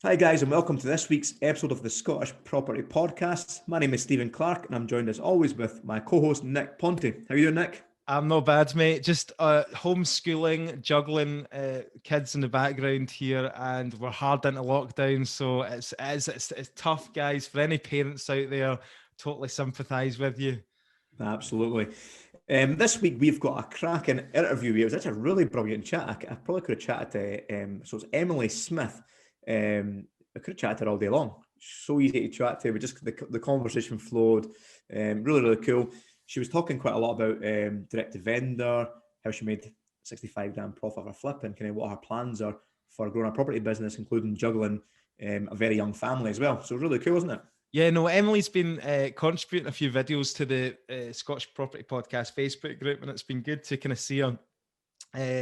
Hi guys, and welcome to this week's episode of the Scottish Property Podcast. My name is Stephen Clark, and I'm joined as always with my co-host Nick Ponty. How are you doing, Nick? I'm not bad, mate. Just homeschooling, juggling kids in the background here, and we're hard into lockdown, so it's tough, guys. For any parents out there, totally sympathise with you. Absolutely. This week we've got a cracking interview. It was actually a really brilliant chat. I probably could have chatted to, so it's Emily Smith. I could have chatted to her all day long. So easy to chat to, but just the conversation flowed. Really, really cool. She was talking quite a lot about direct to vendor, how she made 65 grand profit of her flip, and kind of what her plans are for growing a property business, including juggling a very young family as well. So really cool, isn't it? Yeah, no, Emily's been contributing a few videos to the Scottish Property Podcast Facebook group, and it's been good to kind of see her.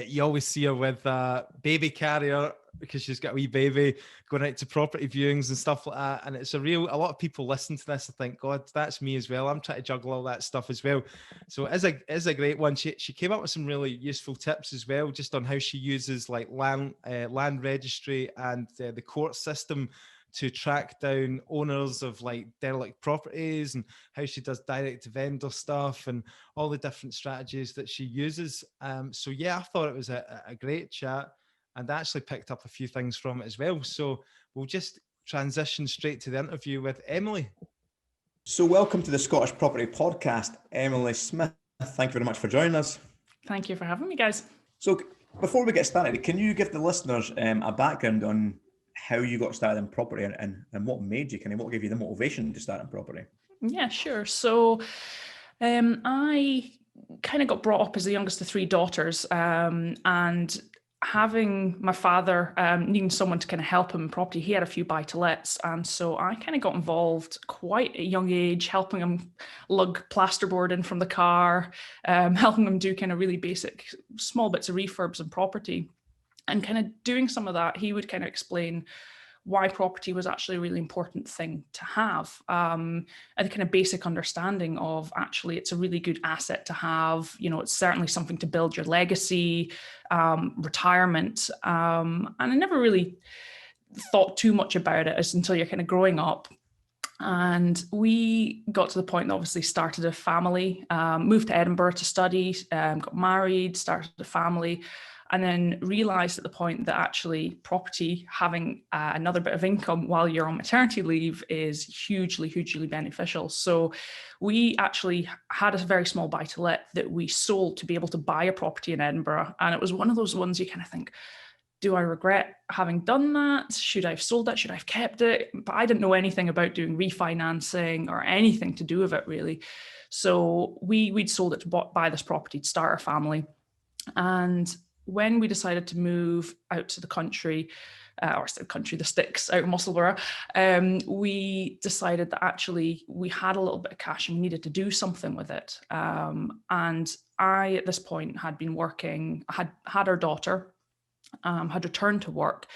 You always see her with a baby carrier because she's got a wee baby going out to property viewings and stuff like that. And it's a lot of people listen to this and think, God, that's me as well. I'm trying to juggle all that stuff as well. So it is a great one. She came up with some really useful tips as well, just on how she uses like land registry and the court system to track down owners of like derelict properties, and how she does direct to vendor stuff and all the different strategies that she uses. So yeah, I thought it was a great chat, and I actually picked up a few things from it as well. So we'll just transition straight to the interview with Emily. So welcome to the Scottish Property Podcast, Emily Smith. Thank you very much for joining us. Thank you for having me, guys. So before we get started, can you give the listeners a background on how you got started in property and what made you, what gave you the motivation to start in property? Yeah, sure. So I kind of got brought up as the youngest of three daughters, and having my father needing someone to kind of help him in property, he had a few buy-to-lets, and so I kind of got involved quite at a young age, helping him lug plasterboard in from the car, helping him do kind of really basic small bits of refurbs and property. And kind of doing some of that, he would kind of explain why property was actually a really important thing to have. And the kind of basic understanding of actually it's a really good asset to have. You know, it's certainly something to build your legacy, retirement. And I never really thought too much about it until you're kind of growing up. And we got to the point that obviously started a family, moved to Edinburgh to study, got married, started a family, and then realized at the point that actually property, having another bit of income while you're on maternity leave, is hugely, hugely beneficial. So we actually had a very small buy-to-let that we sold to be able to buy a property in Edinburgh. And it was one of those ones you kind of think, do I regret having done that? Should I have sold that? Should I have kept it? But I didn't know anything about doing refinancing or anything to do with it, really. So we'd sold it to buy this property to start our family. And when we decided to move out to the country, the sticks, out of Musselburgh, we decided that actually we had a little bit of cash and we needed to do something with it. And I, at this point, had been working, had our daughter, had returned to work,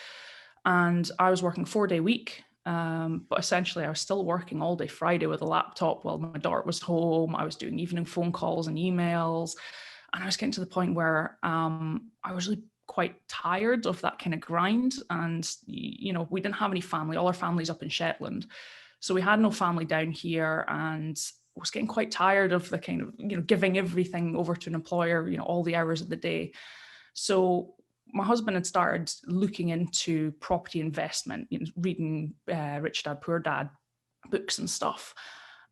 and I was working 4-day week. But essentially, I was still working all day Friday with a laptop while my daughter was home. I was doing evening phone calls and emails. And I was getting to the point where I was really quite tired of that kind of grind. And, you know, we didn't have any family. All our family's up in Shetland. So we had no family down here, and I was getting quite tired of the kind of, you know, giving everything over to an employer, you know, all the hours of the day. So my husband had started looking into property investment, you know, reading Rich Dad, Poor Dad books and stuff.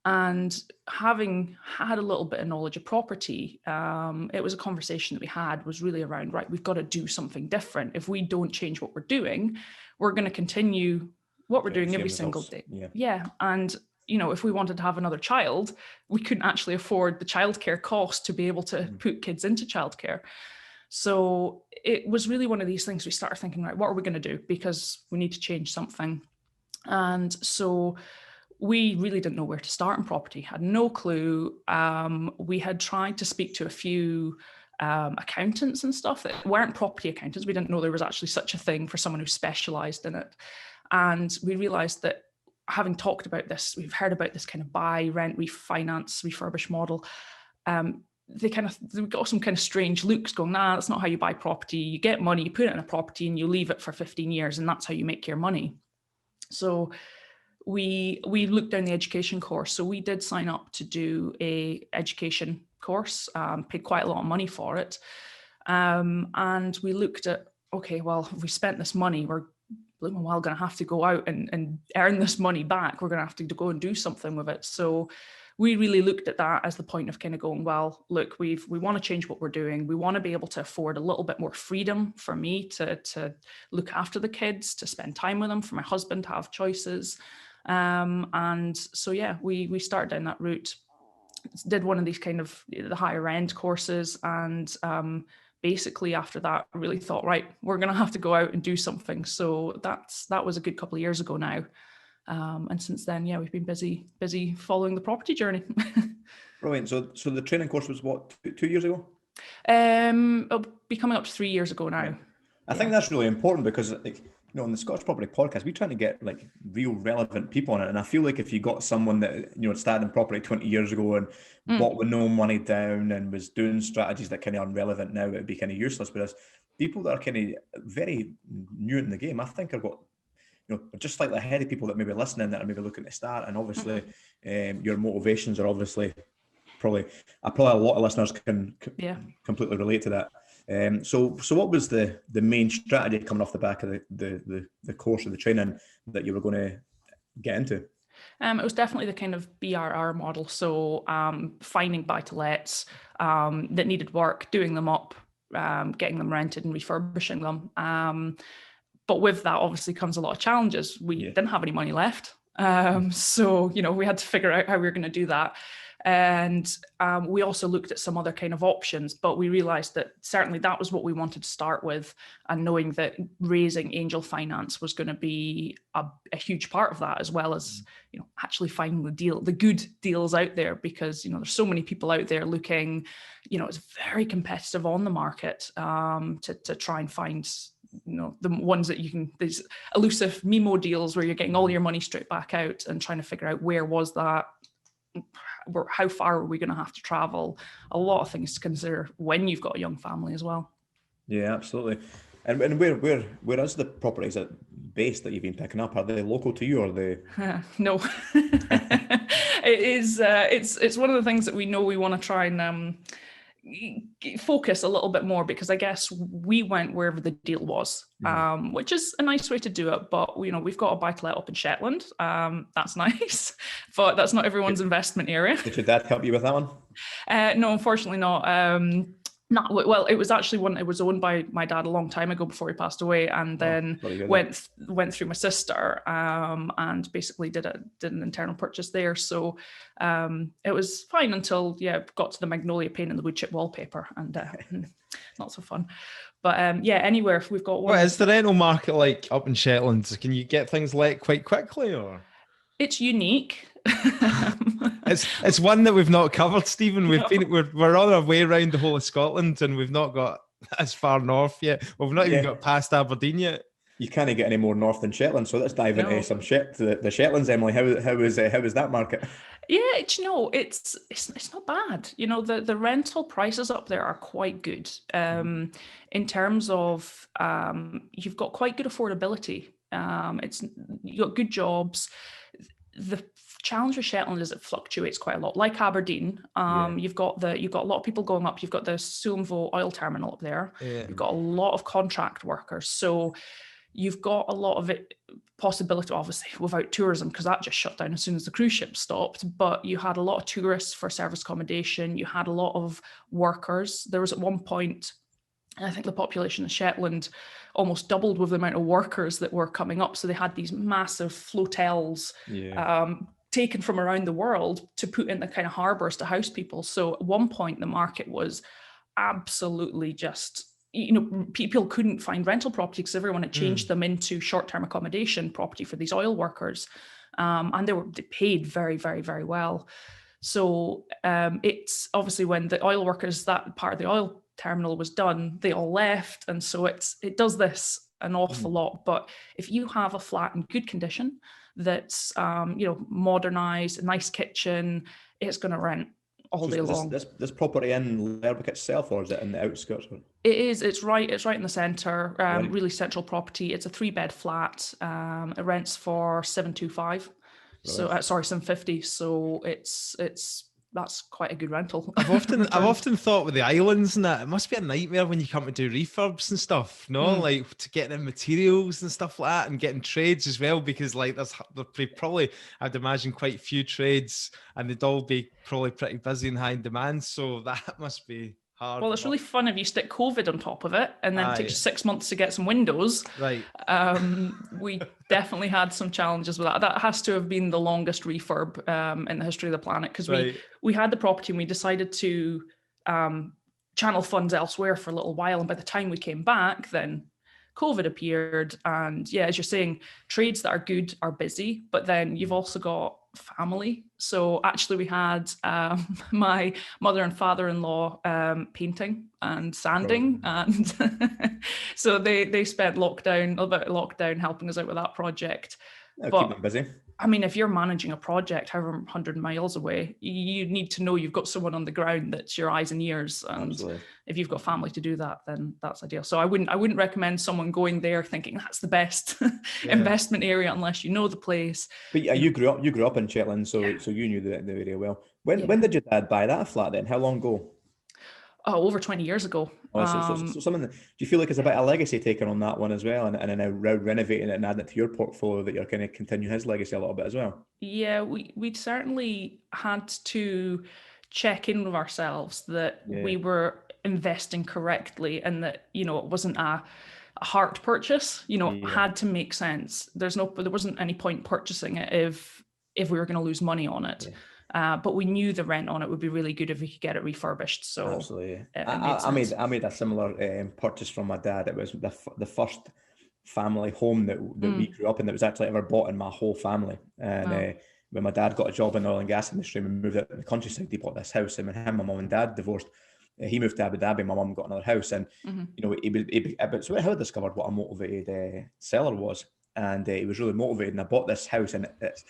And having had a little bit of knowledge of property, it was a conversation that we had was really around, right, we've got to do something different. If we don't change what we're doing, we're going to continue what we're doing every single day. Yeah. And, you know, if we wanted to have another child, we couldn't actually afford the childcare cost to be able to put kids into childcare. So it was really one of these things we started thinking, right, what are we going to do? Because we need to change something. And so we really didn't know where to start in property, had no clue. We had tried to speak to a few accountants and stuff that weren't property accountants. We didn't know there was actually such a thing for someone who specialized in it. And we realized that having talked about this, we've heard about this kind of buy, rent, refinance, refurbish model. They got some kind of strange looks going, nah, that's not how you buy property. You get money, you put it in a property and you leave it for 15 years and that's how you make your money. So we looked down the education course. So we did sign up to do a education course, paid quite a lot of money for it. And we looked at, okay, well, if we spent this money, we're blooming well going to have to go out and earn this money back. We're going to have to go and do something with it. So we really looked at that as the point of kind of going, well, look, we want to change what we're doing. We want to be able to afford a little bit more freedom for me to look after the kids, to spend time with them, for my husband to have choices. And so, yeah, we started down that route, did one of these kind of the higher end courses. And basically after that, I really thought, right, we're going to have to go out and do something. So that was a good couple of years ago now. And since then, yeah, we've been busy following the property journey. Brilliant. So the training course was what, 2 years ago? It'll be coming up to 3 years ago now. Right. I think that's really important because, like, on the Scottish Property Podcast, we're trying to get like real relevant people on it. And I feel like if you got someone that, started in property 20 years ago and bought with no money down and was doing strategies that kind of irrelevant now, it'd be kind of useless. Whereas people that are kind of very new in the game, I think have got, just slightly ahead of people that may be listening that are maybe looking to start. And obviously your motivations are obviously probably a lot of listeners can completely relate to that. So what was the main strategy coming off the back of the course of the training that you were going to get into? It was definitely the kind of BRR model. So finding buy-to-lets that needed work, doing them up, getting them rented and refurbishing them. But with that obviously comes a lot of challenges. We didn't have any money left. So, we had to figure out how we were going to do that. And we also looked at some other kind of options, but we realized that certainly that was what we wanted to start with, and knowing that raising angel finance was going to be a huge part of that, as well as, actually finding the good deals out there, because, there's so many people out there looking, it's very competitive on the market to try and find, the ones that you can, these elusive MIMO deals where you're getting all your money straight back out and trying to figure out where was that, how far are we going to have to travel? A lot of things to consider when you've got a young family as well. Yeah, absolutely. And where is the properties that based that you've been picking up? Are they local to you, or are they? No, it is. It's one of the things that we know we want to try and focus a little bit more, because I guess we went wherever the deal was, which is a nice way to do it. But we've got a buy-to-let up in Shetland. That's nice, but that's not everyone's investment area. Did your dad help you with that one? No, unfortunately not. Not well. It was actually one. It was owned by my dad a long time ago before he passed away, and then went through my sister, and basically did an internal purchase there. So it was fine until got to the magnolia paint and the wood chip wallpaper, and not so fun. But anywhere if we've got one. What is the rental market like up in Shetland? Can you get things let quite quickly, or? It's unique. It's one that we've not covered, Stephen. We're on our way around the whole of Scotland, and we've not got as far north yet. We've not even got past Aberdeen yet. You can't get any more north than Shetland. So let's dive into some the Shetlands, Emily. How is that market? Yeah, it's not bad. The rental prices up there are quite good. In terms of you've got quite good affordability. You've got good jobs. The challenge with Shetland is it fluctuates quite a lot. Like Aberdeen, you've got a lot of people going up. You've got the Suamvo oil terminal up there. Yeah. You've got a lot of contract workers. So you've got a lot of it possibility, obviously, without tourism, because that just shut down as soon as the cruise ship stopped. But you had a lot of tourists for service accommodation. You had a lot of workers. There was at one point, I think the population of Shetland almost doubled with the amount of workers that were coming up. So they had these massive flotels taken from around the world to put in the kind of harbours to house people. So at one point, the market was absolutely just, people couldn't find rental property because everyone had changed them into short-term accommodation property for these oil workers. And they paid very, very, very well. So it's obviously when the oil workers, that part of the oil terminal was done, they all left, and so it does this an awful lot. But if you have a flat in good condition that's modernized, a nice kitchen, it's going to rent all So day is long. this property in Lerwick itself, or is it in the outskirts? It is. It's right in the centre. Right. Really central property. It's a 3-bed flat. It rents for 725. So Right. sorry, 750. So it's that's quite a good rental. I've often thought with the islands and that, it must be a nightmare when you come to do refurbs and stuff, no? Like to get in materials and stuff like that, and getting trades as well, because like there'd probably, I'd imagine, quite a few trades, and they'd all be probably pretty busy and high in demand. So that must be hard. Well, it's really fun if you stick COVID on top of it, and then it takes you 6 months to get some windows. Right. We definitely had some challenges with that. That has to have been the longest refurb in the history of the planet, because we had the property and we decided to channel funds elsewhere for a little while. And by the time we came back, then COVID appeared. And yeah, as you're saying, trades that are good are busy, but then you've also got family. So actually we had my mother and father-in-law painting and sanding, and so they spent a little bit of lockdown helping us out with that project. Keep them busy. I mean, if you're managing a project however 100 miles away, you need to know you've got someone on the ground that's your eyes and ears. And Absolutely. if you've got family to do that, then that's ideal. So I wouldn't recommend someone going there thinking that's the best investment area unless you know the place. But you grew up in Shetland, so you knew the area well. When did your dad buy that flat then? How long ago? Oh, over 20 years ago. So something do you feel like it's a bit of legacy taken on that one as well, and now renovating it and adding it to your portfolio, that you're going to continue his legacy a little bit as well? Yeah, we certainly had to check in with ourselves that we were investing correctly, and that, you know, it wasn't a heart purchase. You know, it had to make sense. There wasn't any point purchasing it if we were going to lose money on it. But we knew the rent on it would be really good if we could get it refurbished. So absolutely, I made a similar purchase from my dad. It was the first family home that we grew up in that was actually ever bought in my whole family. And when my dad got a job in the oil and gas industry and moved out to the countryside, he bought this house. And when my mum and dad divorced, he moved to Abu Dhabi. My mum got another house, and you know, so how I discovered what a motivated seller was. And he was really motivated, and I bought this house, and it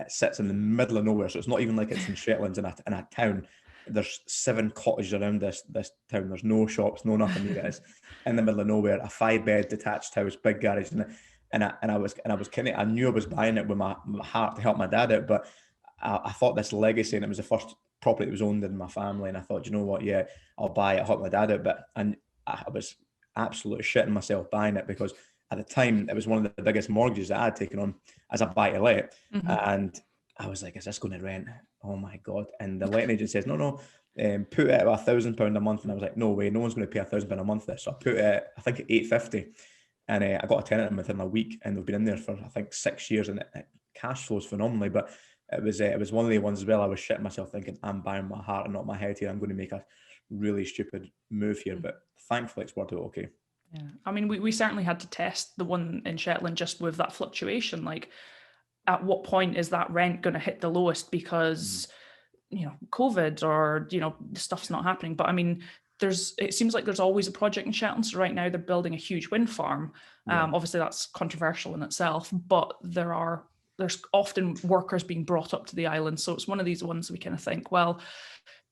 sits in the middle of nowhere, so it's not even like it's in Shetlands in a town. There's 7 cottages around this town. There's no shops, no nothing. It is in the middle of nowhere, a 5-bed detached house, big garage, and I was kind of, I knew I was buying it with my heart to help my dad out, but I thought this legacy, and it was the first property that was owned in my family, and I thought, you know what, yeah, I'll buy it, help my dad out, and I was absolutely shitting myself buying it, because at the time, it was one of the biggest mortgages that I had taken on as a buy-to-let. And I was like, is this going to rent? Oh my God. And the letting agent says, no, put it at £1,000 a month. And I was like, no way, no one's going to pay £1,000 a month there. So I put it at, I think, $850. And I got a tenant in within a week, and they've been in there for, I think, 6 years, and it cash flows phenomenally. But it was one of the ones as well, I was shitting myself thinking, I'm buying my heart and not my head here. I'm going to make a really stupid move here. But thankfully, it's worked out okay. Yeah, I mean, we certainly had to test the one in Shetland just with that fluctuation. Like, at what point is that rent going to hit the lowest because, you know, COVID, or, you know, stuff's not happening. But I mean, it seems like there's always a project in Shetland. So right now they're building a huge wind farm. Obviously that's controversial in itself, but there's often workers being brought up to the island. So it's one of these ones we kind of think, well,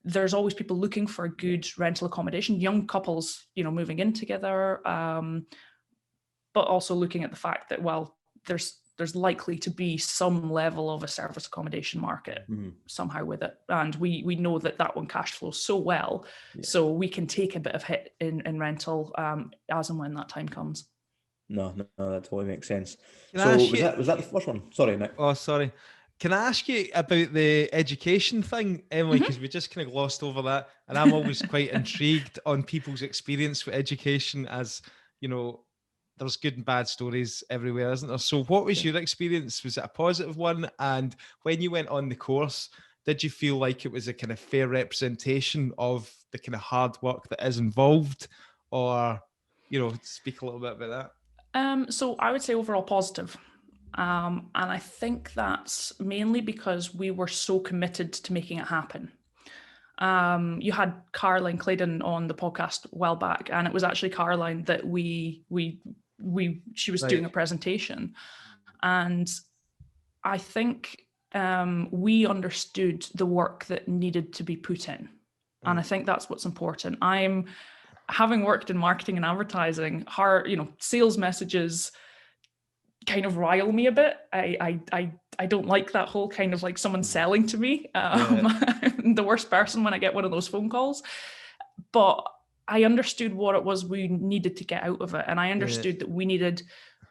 there's always people looking for a good rental accommodation, young couples, you know, moving in together, but also looking at the fact that, well, there's likely to be some level of a service accommodation market somehow with it. And we know that one cash flows so well, so we can take a bit of hit in rental as and when that time comes. No, that totally makes sense. So was that the first one? Sorry, Nick. Oh, sorry. Can I ask you about the education thing, Emily? Because we just kind of glossed over that. And I'm always quite intrigued on people's experience with education, as, you know, there's good and bad stories everywhere, isn't there? So what was your experience? Was it a positive one? And when you went on the course, did you feel like it was a kind of fair representation of the kind of hard work that is involved? Or, you know, speak a little bit about that. So I would say overall positive. And I think that's mainly because we were so committed to making it happen. You had Caroline Claydon on the podcast a while back, and it was actually Caroline that she was doing a presentation. And I think we understood the work that needed to be put in. And I think that's what's important. Having worked in marketing and advertising, sales messages kind of rile me a bit. I don't like that whole kind of like someone selling to me. I'm the worst person when I get one of those phone calls. But I understood what it was we needed to get out of it. And I understood that we needed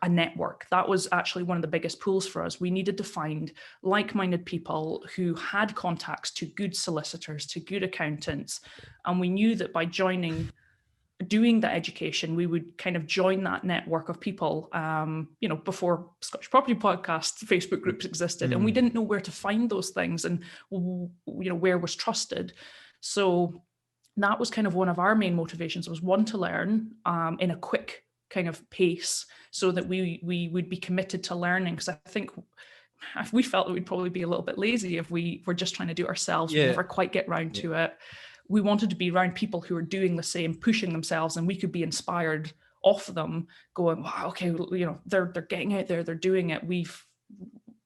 a network. That was actually one of the biggest pulls for us. We needed to find like-minded people who had contacts to good solicitors, to good accountants. And we knew that by doing that education, we would kind of join that network of people, before Scottish Property Podcast, Facebook groups existed, and we didn't know where to find those things and, where was trusted. So that was kind of one of our main motivations, was one, to learn in a quick kind of pace so that we would be committed to learning. Because I think if we felt that we'd probably be a little bit lazy if we were just trying to do it ourselves, we never quite get round to it. We wanted to be around people who are doing the same, pushing themselves, and we could be inspired off them, going, wow, okay, they're getting out there, they're doing it. We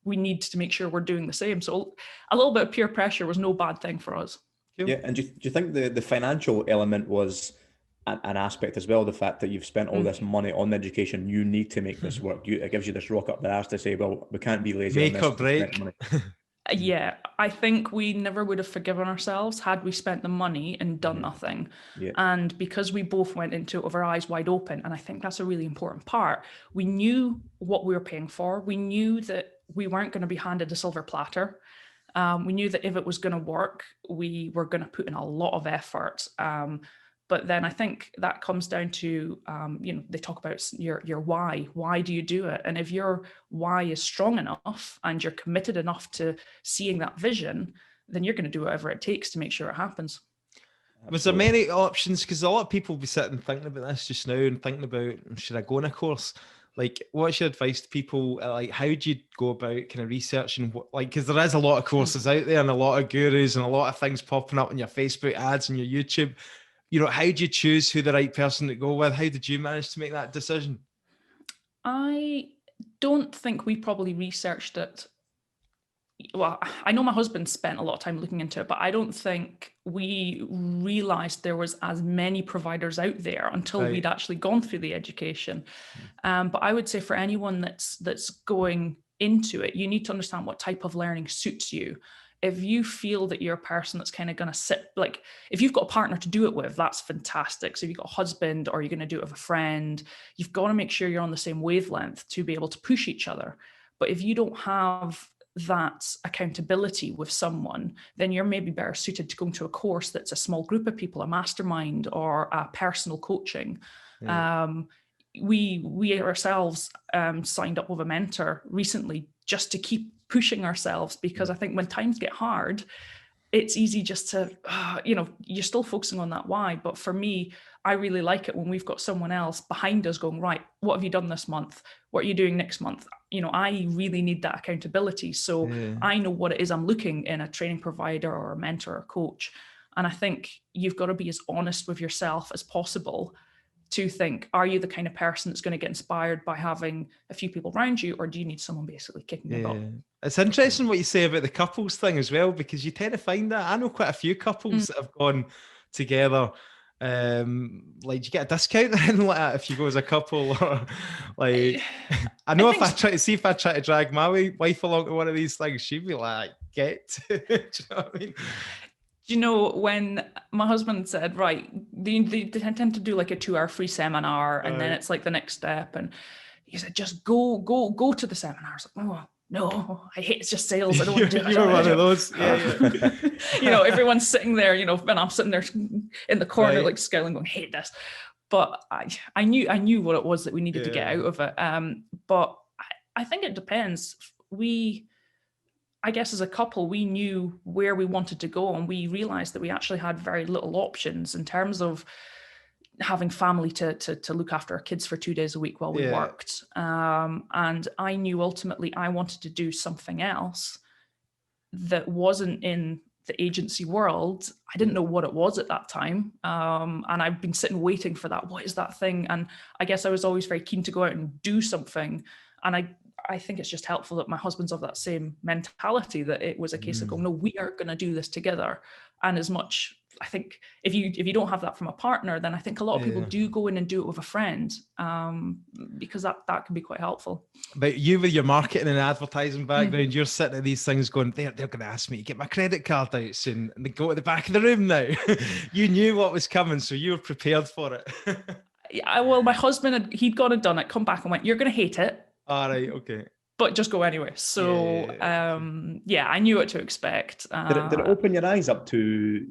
need to make sure we're doing the same. So a little bit of peer pressure was no bad thing for us. Yeah, and do you think the financial element was an aspect as well? The fact that you've spent all this money on education, you need to make this work. It gives you this rock up the arse to say, well, we can't be lazy. Make or break. Yeah, I think we never would have forgiven ourselves had we spent the money and done nothing. Yeah. And because we both went into it with our eyes wide open, and I think that's a really important part, we knew what we were paying for. We knew that we weren't going to be handed a silver platter. We knew that if it was going to work, we were going to put in a lot of effort. But then I think that comes down to, they talk about your why. Why do you do it? And if your why is strong enough and you're committed enough to seeing that vision, then you're going to do whatever it takes to make sure it happens. Absolutely. Was there many options? Because a lot of people will be sitting thinking about this just now and thinking about, should I go on a course? Like, what's your advice to people? Like, how do you go about kind of researching because there is a lot of courses out there and a lot of gurus and a lot of things popping up in your Facebook ads and your YouTube. How do you choose who the right person to go with? How did you manage to make that decision? I don't think we probably researched it. Well, I know my husband spent a lot of time looking into it, but I don't think we realized there was as many providers out there until we'd actually gone through the education. But I would say for anyone that's going into it, you need to understand what type of learning suits you. If you feel that you're a person that's kind of going to sit, like if you've got a partner to do it with, that's fantastic. So if you've got a husband or you're going to do it with a friend, you've got to make sure you're on the same wavelength to be able to push each other. But if you don't have that accountability with someone, then you're maybe better suited to going to a course that's a small group of people, a mastermind or a personal coaching. Yeah. We ourselves signed up with a mentor recently just to keep pushing ourselves, because I think when times get hard, it's easy just to, you're still focusing on that why. But for me, I really like it when we've got someone else behind us going, right, what have you done this month? What are you doing next month? I really need that accountability. So I know what it is I'm looking in a training provider or a mentor or coach. And I think you've got to be as honest with yourself as possible to think, are you the kind of person that's going to get inspired by having a few people around you, or do you need someone basically kicking your butt? It's interesting what you say about the couples thing as well, because you tend to find that. I know quite a few couples that have gone together. Like, do you get a discount or anything like that if you go as a couple? Or like, I know if I try to drag my wife along to one of these things, she'd be like, get. Do you know what I mean? When my husband said, right, they tend to do like a 2-hour free seminar, and then it's like the next step, and he said, just go to the seminar. I was like, oh no, I hate it's just sales. I don't want to do it. You're one of those. Yeah. Everyone's sitting there, and I'm sitting there in the corner, like scowling, going, hate this. But I knew what it was that we needed to get out of it. But I think it depends. I guess as a couple, we knew where we wanted to go, and we realized that we actually had very little options in terms of having family to look after our kids for 2 days a week while we worked. And I knew ultimately I wanted to do something else that wasn't in the agency world. I didn't know what it was at that time. And I've been sitting waiting for that. What is that thing? And I guess I was always very keen to go out and do something. And I think it's just helpful that my husband's of that same mentality, that it was a case of going, no, we are going to do this together. And as much, I think if you don't have that from a partner, then I think a lot of people do go in and do it with a friend, because that can be quite helpful. But you, with your marketing and advertising background, you're sitting at these things going, they're going to ask me to get my credit card out soon, and they go to the back of the room now. You knew what was coming, so you were prepared for it. Yeah, well, my husband, he'd gone and done it, come back and went, you're going to hate it. All right, okay. But just go anyway. So, I knew what to expect. Did it open your eyes up to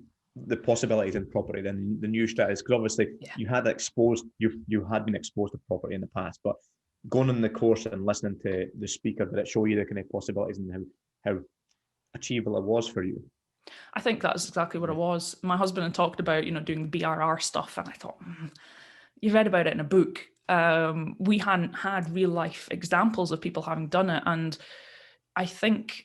the possibilities in property, then the new strategies? Because obviously you had been exposed to property in the past, but going on the course and listening to the speaker, did it show you the kind of possibilities and how achievable it was for you? I think that's exactly what it was. My husband had talked about, doing the BRR stuff, and I thought, you read about it in a book. We hadn't had real life examples of people having done it. And I think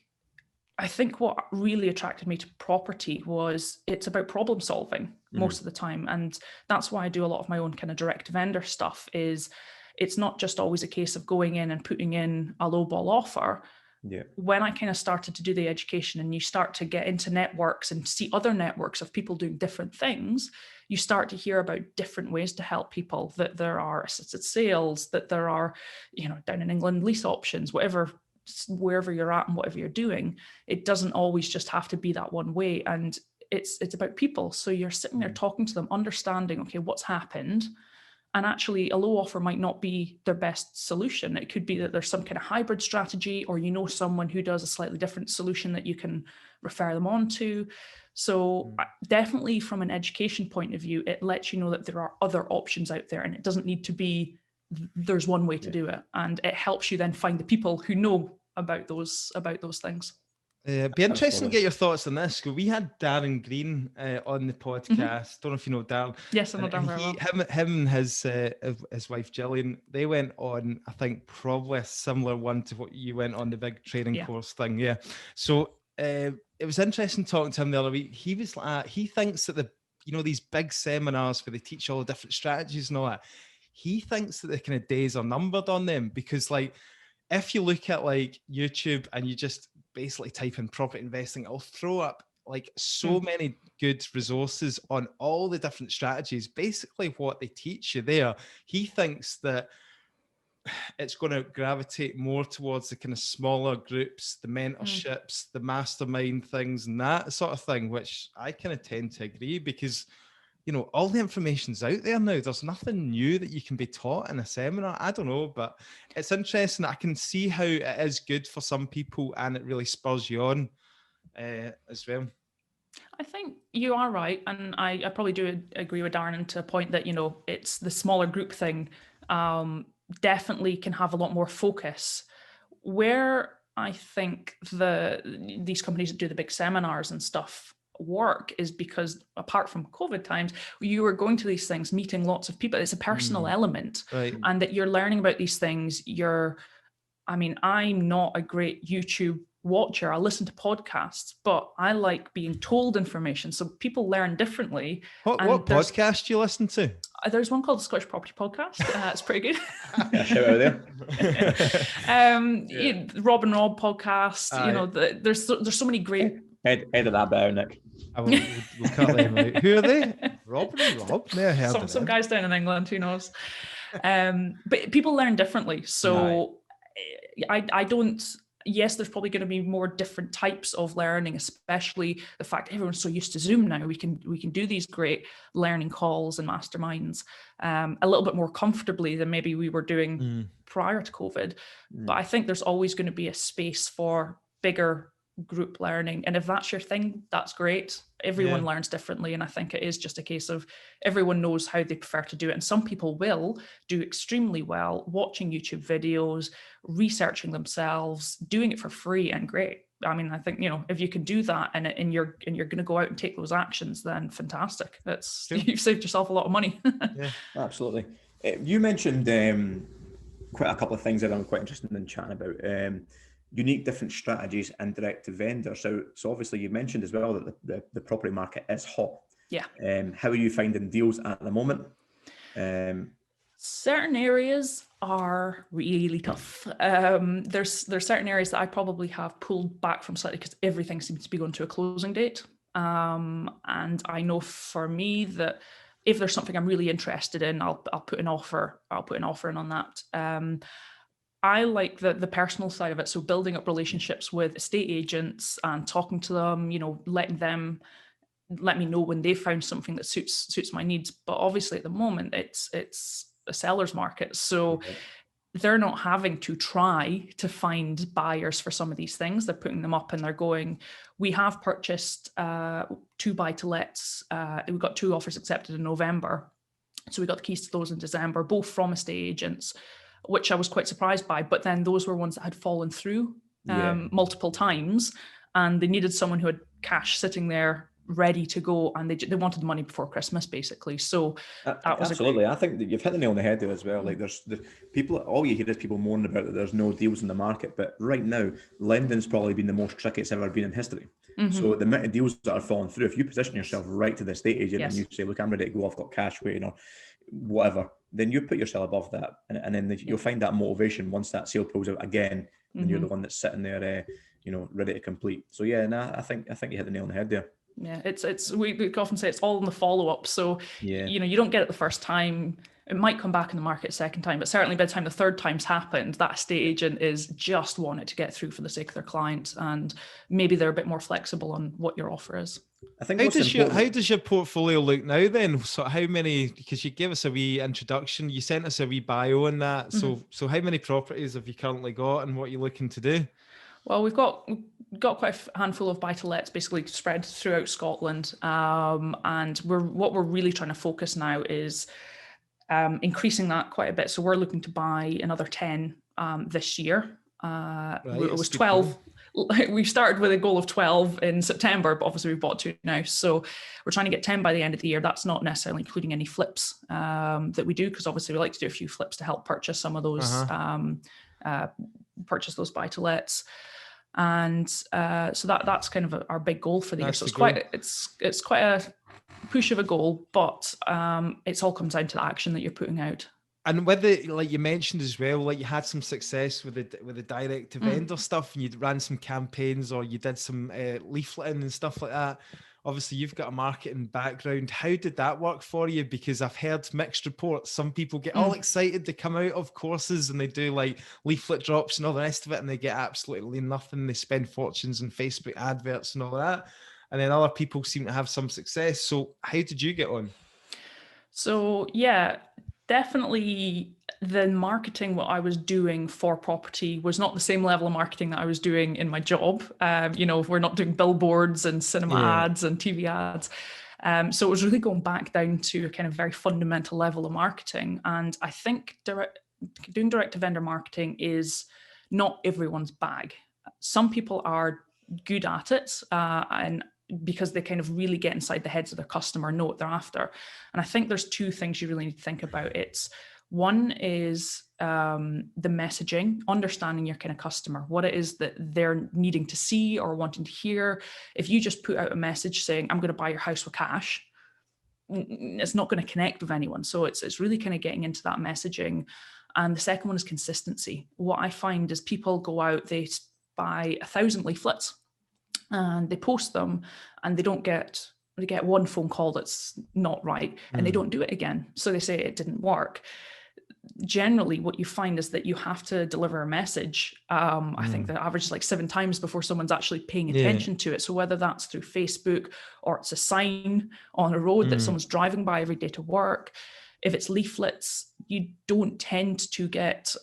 what really attracted me to property was it's about problem solving most of the time. And that's why I do a lot of my own kind of direct vendor stuff. Is it's not just always a case of going in and putting in a lowball offer. Yeah. When I kind of started to do the education and you start to get into networks and see other networks of people doing different things, you start to hear about different ways to help people, that there are assisted sales, that there are, down in England, lease options, wherever you're at and whatever you're doing. It doesn't always just have to be that one way. And it's about people. So you're sitting there talking to them, understanding, okay, what's happened. And actually, a low offer might not be their best solution. It could be that there's some kind of hybrid strategy, or someone who does a slightly different solution that you can refer them on to. So definitely from an education point of view, it lets you know that there are other options out there, and it doesn't need to be there's one way to do it. And it helps you then find the people who know about those things. It'd be interesting to get your thoughts on this. We had Darren Green on the podcast. Don't know if you know Darren. Yes, I know Darren very well. Him and his wife Gillian, they went on, I think, probably a similar one to what you went on, the big training course thing. Yeah. So it was interesting talking to him the other week. He was like, he thinks that these big seminars where they teach all the different strategies and all that, he thinks that the kind of days are numbered on them, because if you look at YouTube and you just basically type in property investing, it'll throw up so many good resources on all the different strategies. Basically what they teach you there, he thinks that it's going to gravitate more towards the kind of smaller groups, the mentorships, the mastermind things and that sort of thing, which I kind of tend to agree, because all the information's out there now. There's nothing new that you can be taught in a seminar. I don't know, but it's interesting. I can see how it is good for some people and it really spurs you on as well. I think you are right. And I probably do agree with Darren to a point that, it's the smaller group thing definitely can have a lot more focus. Where I think these companies that do the big seminars and stuff work is because, apart from COVID times, you are going to these things, meeting lots of people. It's a personal element, right? And that you're learning about these things. I'm not a great YouTube watcher. I listen to podcasts, but I like being told information. So people learn differently. What podcast do you listen to? There's one called the Scottish Property Podcast. It's pretty good. Yeah, shout out there. Rob and Rob podcast. There's so many great. Edit that bit out, Nick. We'll cut them out. Who are they? Rob and Rob? Never heard of some guys down in England, who knows? But people learn differently. So I don't. Yes, there's probably going to be more different types of learning, especially the fact everyone's so used to Zoom now. We can do these great learning calls and masterminds a little bit more comfortably than maybe we were doing prior to COVID. But I think there's always going to be a space for bigger group learning, and if that's your thing, that's great. Everyone learns differently, and I think it is just a case of everyone knows how they prefer to do it. And some people will do extremely well watching YouTube videos, researching themselves, doing it for free, and great. I mean, I think if you can do that and you're going to go out and take those actions, then fantastic. You've saved yourself a lot of money. Yeah, absolutely. You mentioned quite a couple of things that I'm quite interested in chatting about. Unique different strategies and direct to vendor. So obviously you mentioned as well that the property market is hot. Yeah. How are you finding deals at the moment? Certain areas are really tough. There's certain areas that I probably have pulled back from slightly because everything seems to be going to a closing date. And I know for me that if there's something I'm really interested in, I'll put an offer. I'll put an offer in on that. I like the personal side of it. So building up relationships with estate agents and talking to them, letting them let me know when they've found something that suits my needs. But obviously at the moment it's a seller's market. So they're not having to try to find buyers for some of these things. They're putting them up and they're going, we have purchased 2 buy-to-lets. We got 2 offers accepted in November. So we got the keys to those in December, both from estate agents, which I was quite surprised by. But then those were ones that had fallen through multiple times, and they needed someone who had cash sitting there ready to go, and they wanted the money before Christmas, basically. So that was absolutely. I think that you've hit the nail on the head there as well. Like there's the people, all you hear is people moaning about that there's no deals in the market, but right now lending's probably been the most tricky it's ever been in history. So the amount of deals that are falling through, if you position yourself right to the estate agent and you say, look, I'm ready to go, I've got cash waiting or whatever, then you put yourself above that, and then you'll find that motivation once that sale pulls out again, and you're the one that's sitting there ready to complete. So I think you hit the nail on the head there. Yeah, it's we often say it's all in the follow-up. So you don't get it the first time. It might come back in the market a second time, but certainly by the time the third time's happened, that estate agent is just wanting to get through for the sake of their client, and maybe they're a bit more flexible on what your offer is. I think how does your portfolio look now then? So how many, because you gave us a wee introduction, you sent us a wee bio on that. So how many properties have you currently got and what are you looking to do? Well, we've got quite a handful of buy-to-lets basically spread throughout Scotland. And what we're really trying to focus now is increasing that quite a bit. So we're looking to buy another 10 this year. It was 12. We started with a goal of 12 in September, but obviously we've bought 2 now. So we're trying to get 10 by the end of the year. That's not necessarily including any flips that we do, because obviously we like to do a few flips to help purchase some of those, purchase those buy-to-lets. And so that's kind of our big goal for the year. So it's quite a push of a goal, but it's all comes down to the action that you're putting out. And with it, like you mentioned as well, like you had some success with the direct to vendor stuff, and you ran some campaigns or you did some leafleting and stuff like that. Obviously, you've got a marketing background. How did that work for you? Because I've heard mixed reports. Some people get all excited to come out of courses and they do like leaflet drops and all the rest of it, and they get absolutely nothing. They spend fortunes on Facebook adverts and all that. And then other people seem to have some success. So how did you get on? So definitely the marketing, what I was doing for property was not the same level of marketing that I was doing in my job. We're not doing billboards and cinema ads and TV ads. So it was really going back down to a kind of very fundamental level of marketing. And I think doing direct to vendor marketing is not everyone's bag. Some people are good at it, and because they kind of really get inside the heads of their customer, know what they're after. And I think there's 2 things you really need to think about. One is the messaging, understanding your kind of customer, what it is that they're needing to see or wanting to hear. If you just put out a message saying, I'm going to buy your house with cash, it's not going to connect with anyone. So it's really kind of getting into that messaging. And the second one is consistency. What I find is people go out, they buy 1,000 leaflets, and they post them, and they get one phone call that's not right, and they don't do it again. So they say it didn't work. Generally, what you find is that you have to deliver a message. I think the average is like 7 times before someone's actually paying attention to it. So whether that's through Facebook or it's a sign on a road that someone's driving by every day to work, if it's leaflets, you don't tend to get,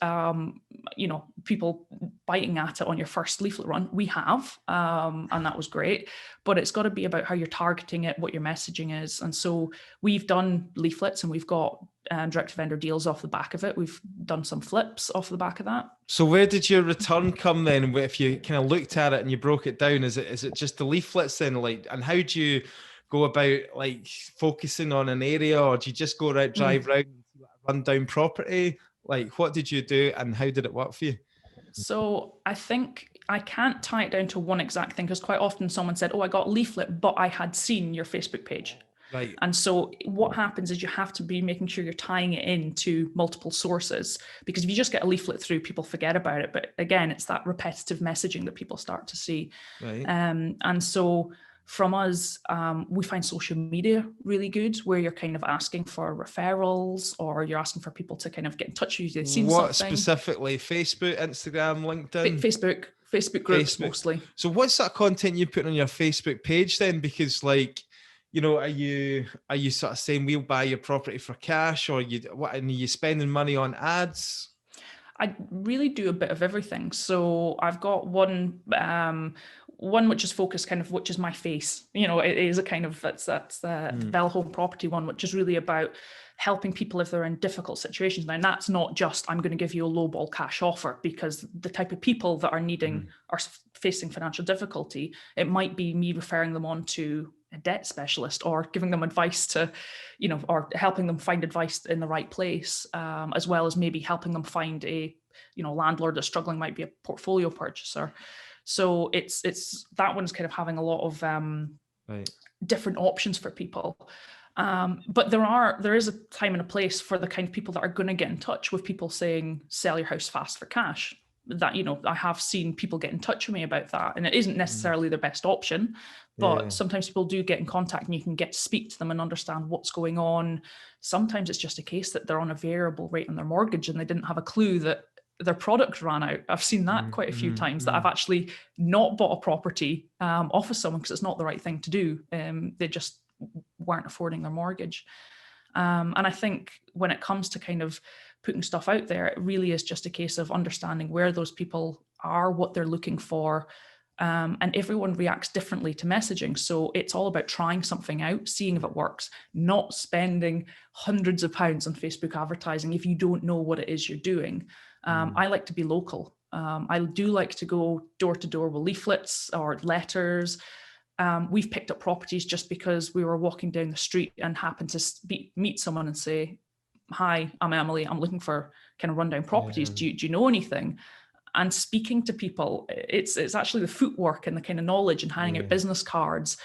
people biting at it on your first leaflet run. We have, and that was great, but it's got to be about how you're targeting it, what your messaging is. And so we've done leaflets and we've got direct to vendor deals off the back of it. We've done some flips off the back of that. So where did your return come then? If you kind of looked at it and you broke it down, is it just the leaflets then? And how do you go about like focusing on an area, or do you just go drive around, run down property? Like what did you do and how did it work for you? So I think I can't tie it down to one exact thing, because quite often someone said, oh, I got a leaflet, but I had seen your Facebook page. Right. And so what happens is you have to be making sure you're tying it into multiple sources, because if you just get a leaflet through, people forget about it. But again, it's that repetitive messaging that people start to see. Right. And so from us, we find social media really good, where you're kind of asking for referrals, or you're asking for people to kind of get in touch with you. They've seen What something. specifically? Facebook, Instagram, LinkedIn? Facebook groups mostly. So what's that content you put on your Facebook page then? Because like, you know, are you sort of saying we'll buy your property for cash, or and are you spending money on ads? I really do a bit of everything. So I've got one which is focused kind of, which is my face. You know, it is a kind of, that's the Bell Home Property one, which is really about helping people if they're in difficult situations. Now, that's not just, I'm going to give you a lowball cash offer, because the type of people that are needing, are facing financial difficulty, it might be me referring them on to a debt specialist, or giving them advice to, you know, or helping them find advice in the right place, as well as maybe helping them find a, you know, landlord that's struggling, might be a portfolio purchaser. So it's that one's kind of having a lot of different options for people. But there is a time and a place for the kind of people that are going to get in touch with people saying, sell your house fast for cash. That, you know, I have seen people get in touch with me about that, and it isn't necessarily the best option, but sometimes people do get in contact, and you can get to speak to them and understand what's going on. Sometimes it's just a case that they're on a variable rate on their mortgage, and they didn't have a clue that their product ran out. I've seen that quite a few times, that I've actually not bought a property off of someone because it's not the right thing to do. They just weren't affording their mortgage. And I think when it comes to kind of putting stuff out there, it really is just a case of understanding where those people are, what they're looking for. And everyone reacts differently to messaging. So it's all about trying something out, seeing if it works, not spending hundreds of pounds on Facebook advertising if you don't know what it is you're doing. I like to be local. I do like to go door to door with leaflets or letters. We've picked up properties just because we were walking down the street and happened to meet someone and say, hi, I'm Emily. I'm looking for kind of rundown properties. Do you know anything? And speaking to people, it's actually the footwork and the kind of knowledge and handing out business cards.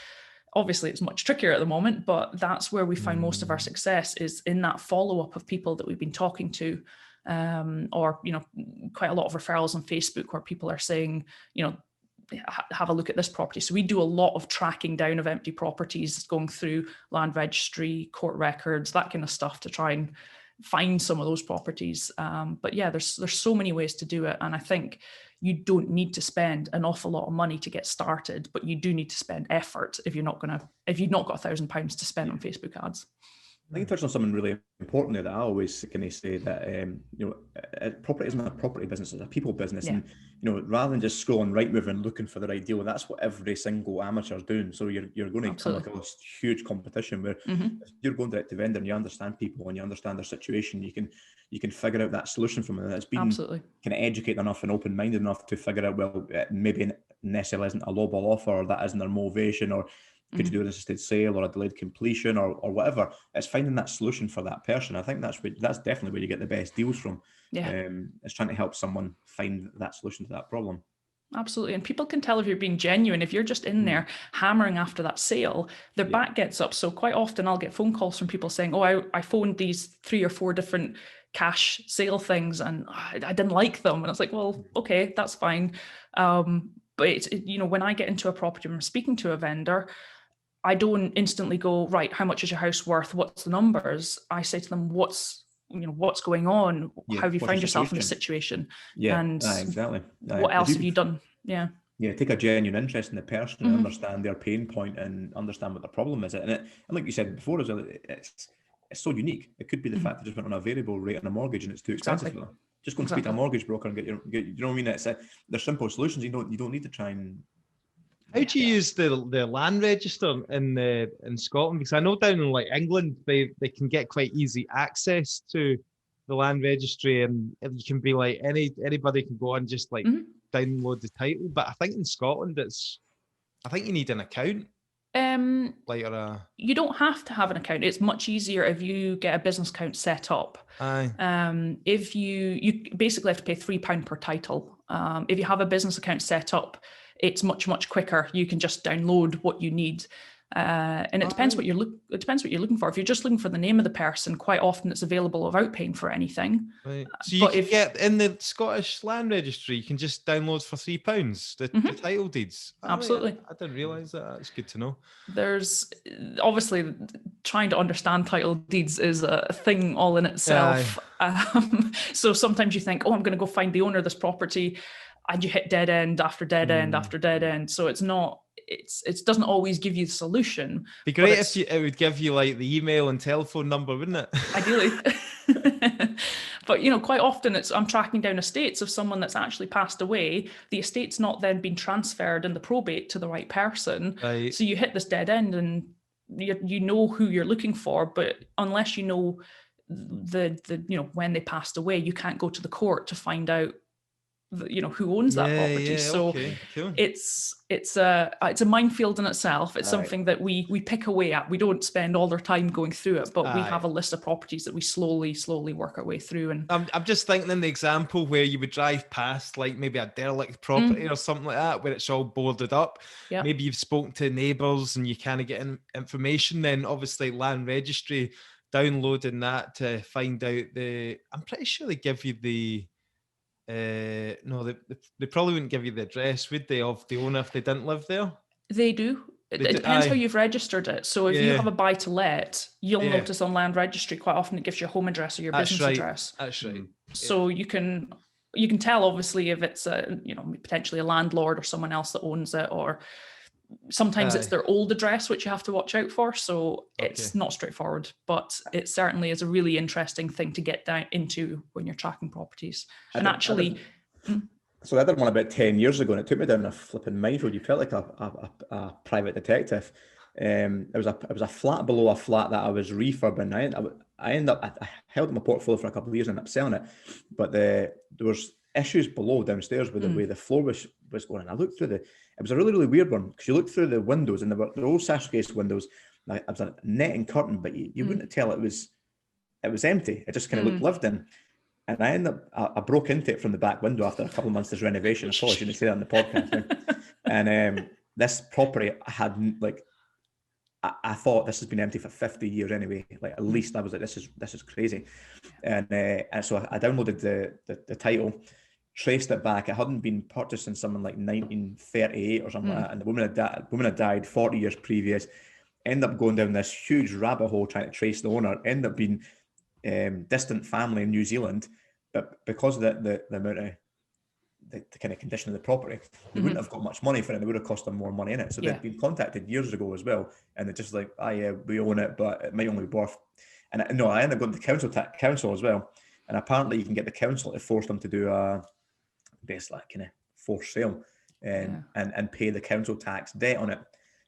Obviously, it's much trickier at the moment, but that's where we find most of our success, is in that follow-up of people that we've been talking to. Or, you know, quite a lot of referrals on Facebook where people are saying, you know, have a look at this property. So we do a lot of tracking down of empty properties, going through land registry, court records, that kind of stuff, to try and find some of those properties. But yeah, there's so many ways to do it. And I think you don't need to spend an awful lot of money to get started, but you do need to spend effort if you've not got £1,000 to spend on Facebook ads. I think you touched on something really important there that I always kind of say, that you know, property isn't a property business; it's a people business. And you know, rather than just scrolling Rightmove and looking for the right deal, that's what every single amateur is doing. So you're going to come across huge competition where if you're going direct to vendor and you understand people and you understand their situation, you can figure out that solution from them. That's been kind of educated enough and open minded enough to figure out, well, maybe necessarily isn't a lowball offer, or that isn't their motivation, or could you do an assisted sale or a delayed completion or whatever. It's finding that solution for that person. I think that's definitely where you get the best deals from. It's trying to help someone find that solution to that problem. Absolutely. And people can tell if you're being genuine. If you're just in there hammering after that sale, their back gets up. So quite often I'll get phone calls from people saying, oh, I phoned these 3 or 4 different cash sale things and I didn't like them. And it's like, well, okay, that's fine. But it's, you know, when I get into a property and I'm speaking to a vendor, I don't instantly go, right, how much is your house worth? What's the numbers? I say to them, what's going on? How have you found yourself in this situation? And exactly. What else have you done? Take a genuine interest in the person and understand their pain point and understand what the problem is. And like you said before as well, it's so unique. It could be the fact they just went on a variable rate on a mortgage and it's too expensive for them. Just go and speak to a mortgage broker and get you know what I mean? They're simple solutions. You don't need to try and. How do you use the land register in Scotland? Because I know down in like England, they can get quite easy access to the land registry, and you can be like anybody can go and just like download the title. But I think in Scotland, I think you need an account. You don't have to have an account. It's much easier if you get a business account set up. If you basically have to pay £3 per title. If you have a business account set up, it's much quicker. You can just download what you need. And it depends what it depends what you're looking for. If you're just looking for the name of the person, quite often it's available without paying for anything. Right. So you can get in the Scottish Land Registry, you can just download for £3 the title deeds. Absolutely. Right. I didn't realise that. That's good to know. There's obviously trying to understand title deeds is a thing all in itself. So sometimes you think, oh, I'm going to go find the owner of this property, and you hit dead end after dead end after dead end. So it's not. It doesn't always give you the solution. Be great if it would give you like the email and telephone number, wouldn't it? Ideally. But quite often I'm tracking down estates of someone that's actually passed away. The estate's not then been transferred in the probate to the right person. Right. So you hit this dead end, and you know who you're looking for, but unless you know the when they passed away, you can't go to the court to find out who owns that property. So cool. It's a minefield in itself. It's something that we pick away at. We don't spend all our time going through it, but we have a list of properties that we slowly work our way through. And I'm just thinking in the example where you would drive past like maybe a derelict property or something like that, where it's all boarded up. Yep. Maybe you've spoken to neighbours and you kind of get information. Then obviously Land Registry, downloading that to find out I'm pretty sure they give you the no, they probably wouldn't give you the address, would they, of the owner if they didn't live there? They do. It depends how you've registered it. So if you have a buy to let, you'll notice on Land Registry quite often it gives you a home address or your business address. That's right. So you can tell obviously if it's potentially a landlord or someone else that owns it, or sometimes it's their old address, which you have to watch out for. So it's not straightforward, but it certainly is a really interesting thing to get down into when you're tracking properties. So I did one about 10 years ago, and it took me down a flipping minefield. You felt like a private detective. It was a flat below a flat that I was refurbing. I held my portfolio for a couple of years and ended up selling it, but there was issues below downstairs with the way the floor was going. And I looked through it was a really, really weird one, because you look through the windows, and they're all sash cased windows. It was a netting curtain, but you wouldn't tell it was empty. It just kind of looked lived in. And I broke into it from the back window after a couple of months of renovation. I probably shouldn't say that on the podcast. And this property had I thought this has been empty for 50 years anyway. Like, at least I was like, this is crazy. And so I downloaded the title, traced it back. It hadn't been purchased in something like 1938 or something like that. And the woman had died 40 years previous. Ended up going down this huge rabbit hole trying to trace the owner. Ended up being distant family in New Zealand, but because of the amount of the kind of condition of the property, they wouldn't have got much money for it. They would have cost them more money in it. So they'd been contacted years ago as well, and they're just like, we own it, but it might only be worth. And I ended up going to council as well, and apparently you can get the council to force them to do basically kind of forced sale, and pay the council tax debt on it.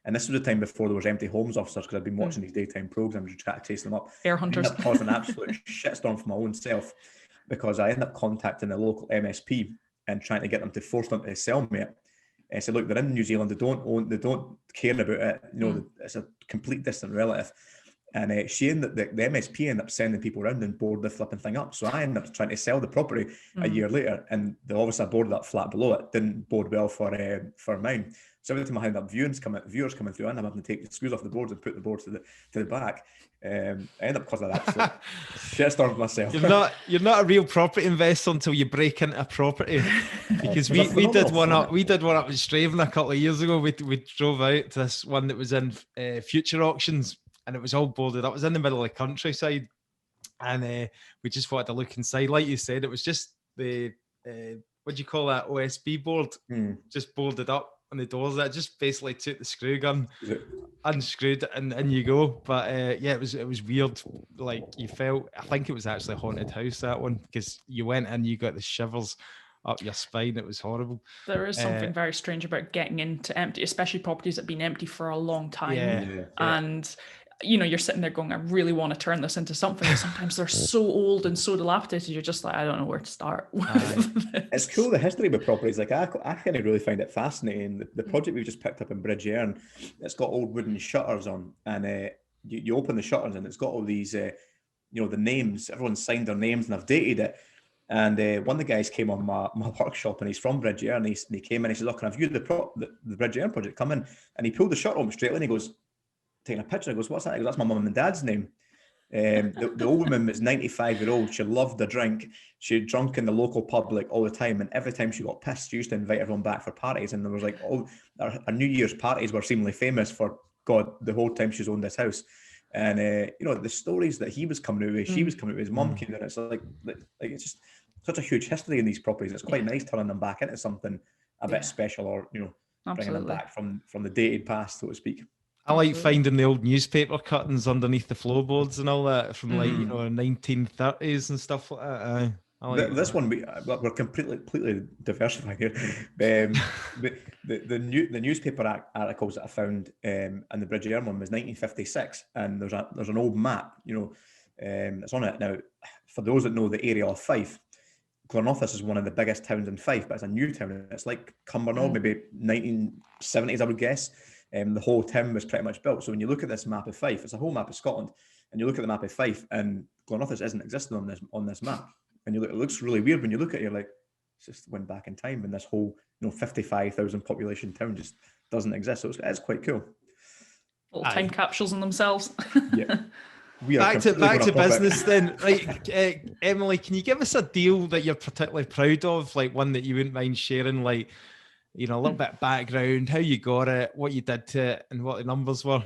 And this was the time before there was empty homes officers, because I'd been watching these daytime programs to try to chase them up. Air hunters. I ended up causing an absolute shitstorm for my own self, because I ended up contacting the local MSP and trying to get them to force them to sell me it. And say, look, they're in New Zealand, they don't care about it. It's a complete distant relative. And the MSP ended up sending people around and board the flipping thing up. So I ended up trying to sell the property a year later, and obviously I boarded that flat below it. Didn't bode well for mine. So every time I had viewers coming through, I ended up having to take the screws off the boards and put the boards to the back. I ended up causing that absolute shitstorm myself. You're not a real property investor until you break into a property. Because we did one up in Straven a couple of years ago. We drove out to this one that was in Future Auctions, and it was all boarded up. It was in the middle of the countryside, and we just wanted to look inside. Like you said, it was just the what do you call that, OSB board, just boarded up on the doors. That just basically took the screw gun, unscrewed it, and in you go. But it was weird. Like, you felt, I think it was actually a haunted house, that one, because you went in, you got the shivers up your spine. It was horrible. There is something very strange about getting into empty, especially properties that have been empty for a long time. And you're sitting there going, I really want to turn this into something. And sometimes they're so old and so dilapidated, you're just like, I don't know where to start. It's cool, the history of properties. Like, I kind of really find it fascinating. The project we've just picked up in Bridgeairn, it's got old wooden shutters on, and you open the shutters and it's got all these, the names. Everyone's signed their names and I've dated it. And one of the guys came on my workshop, and he's from Bridgeairn, and he came in and he said, look, can I view the Bridgeairn project? Come in. And he pulled the shutter open straight away, and he goes, taking a picture. I goes, what's that? I go, that's my mum and dad's name. The old woman was 95-year-old. She loved the drink. She drunk in the local pub like all the time, and every time she got pissed, she used to invite everyone back for parties. And there was like all our New Year's parties were seemingly famous for God the whole time she's owned this house. And the stories that he was coming out with, she was coming out with, his mum came in. It's like it's just such a huge history in these properties. It's quite nice turning them back into something a bit special, or bringing them back from the dated past, so to speak. I like finding the old newspaper cuttings underneath the floorboards and all that from 1930s and stuff like that. This one we're completely diversified here. The newspaper articles that I found in the Bridge of Irm one was 1956, and there's an old map, it's on it now. For those that know the area of Fife, Glenoffice is one of the biggest towns in Fife, but it's a new town. It's like Cumbernauld, maybe 1970s, I would guess. The whole town was pretty much built. So when you look at this map of Fife, it's a whole map of Scotland, and you look at the map of Fife, and Glenoffice isn't existing on this map. And it looks really weird when you look at it. You're like, it's just went back in time, and this whole 55,000 population town just doesn't exist. So it's quite cool. Little time capsules in themselves. Yeah. Back to business then. Like, Emily, can you give us a deal that you're particularly proud of, like one that you wouldn't mind sharing, like, a little bit of background, how you got it, what you did to it, and what the numbers were?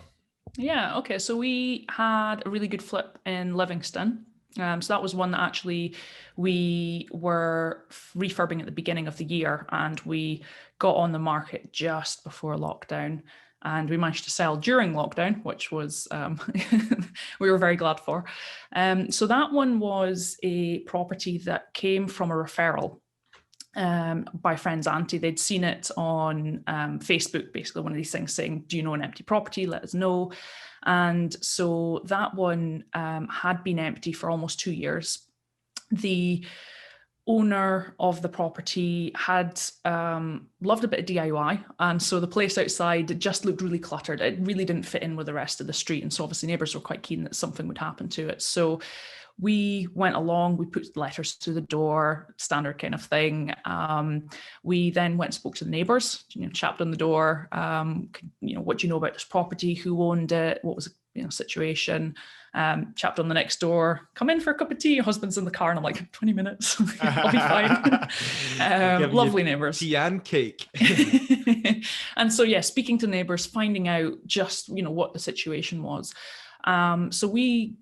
Yeah, okay. So we had a really good flip in Livingston. So that was one that actually we were refurbing at the beginning of the year, and we got on the market just before lockdown, and we managed to sell during lockdown, which was we were very glad for. So that one was a property that came from a referral by friend's auntie. They'd seen it on Facebook, basically one of these things saying, do you know an empty property? Let us know. And so that one had been empty for almost 2 years. The owner of the property had loved a bit of DIY, and so the place outside just looked really cluttered. It really didn't fit in with the rest of the street, and so obviously neighbours were quite keen that something would happen to it. So we went along, we put letters through the door, standard kind of thing. We then went and spoke to the neighbours, chapped on the door, what do you know about this property, who owned it, what was the situation, chapped on the next door, come in for a cup of tea, your husband's in the car, and I'm like, 20 minutes, I'll be fine. Lovely neighbours. Tea and cake. And so, speaking to neighbours, finding out just, what the situation was. So we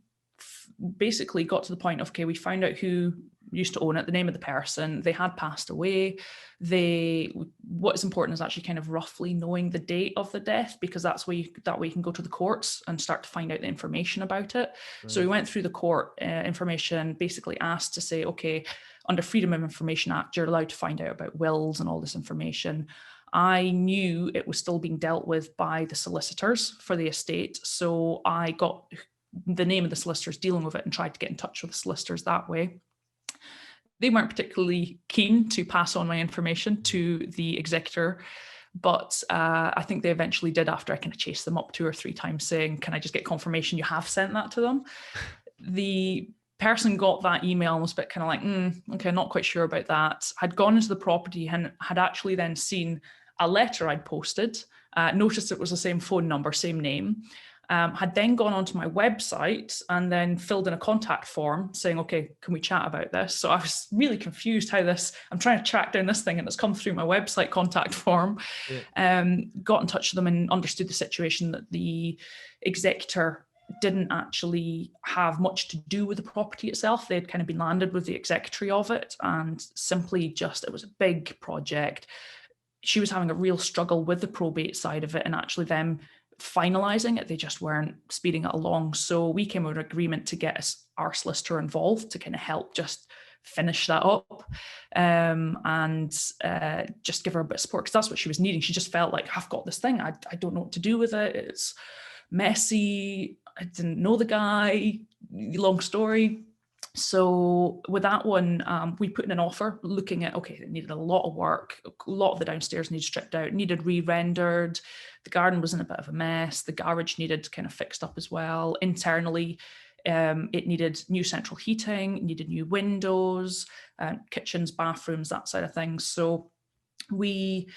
basically got to the point of, okay, we found out who used to own it, the name of the person. They had passed away. What is important is actually kind of roughly knowing the date of the death, because that way you can go to the courts and start to find out the information about it. Right. So we went through the court information, basically asked to say, okay, under Freedom of Information Act, you're allowed to find out about wills and all this information. I knew it was still being dealt with by the solicitors for the estate, so I got the name of the solicitors dealing with it and tried to get in touch with the solicitors that way. They weren't particularly keen to pass on my information to the executor, but I think they eventually did, after I kind of chased them up 2 or 3 times saying, can I just get confirmation you have sent that to them? The person got that email and was a bit kind of like, okay, not quite sure about that. Had gone into the property and had actually then seen a letter I'd posted, noticed it was the same phone number, same name, had then gone onto my website and then filled in a contact form saying, okay, can we chat about this? So I was really confused how I'm trying to track down this thing and it's come through my website contact form. Got in touch with them and understood the situation, that the executor didn't actually have much to do with the property itself. They'd kind of been landed with the executory of it, and simply just, it was a big project. She was having a real struggle with the probate side of it, and actually them finalizing it, they just weren't speeding it along. So we came to an agreement to get our solicitor involved to kind of help just finish that up, and just give her a bit of support, because that's what she was needing. She just felt like, I've got this thing, I don't know what to do with it, it's messy, I didn't know the guy, long story. So with that one, we put in an offer looking at, okay, it needed a lot of work. A lot of the downstairs needed stripped out, needed re-rendered. The garden was in a bit of a mess. The garage needed kind of fixed up as well. Internally, it needed new central heating, needed new windows, kitchens, bathrooms, that side of things. So we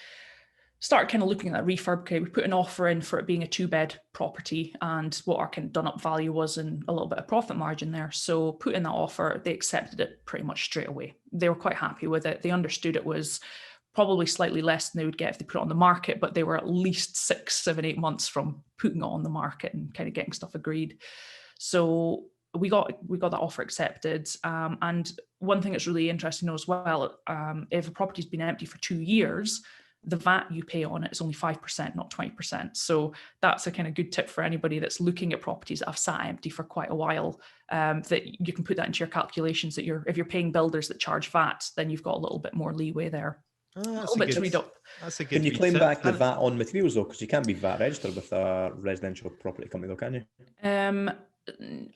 started kind of looking at that refurb. Okay, we put an offer in for it being a 2-bed property and what our kind of done up value was and a little bit of profit margin there. So put in that offer, they accepted it pretty much straight away. They were quite happy with it. They understood it was probably slightly less than they would get if they put it on the market, but they were at least 6, 7, 8 months from putting it on the market and kind of getting stuff agreed. So we got that offer accepted. And one thing that's really interesting to know as well, if a property's been empty for 2 years, the VAT you pay on it is only 5%, not 20%. So that's a kind of good tip for anybody that's looking at properties that have sat empty for quite a while, that you can put that into your calculations, that if you're paying builders that charge VAT, then you've got a little bit more leeway there. Oh, a little bit to read up. That's a good. Can you claim back the VAT on materials though? Because you can't be VAT registered with a residential property company though, can you?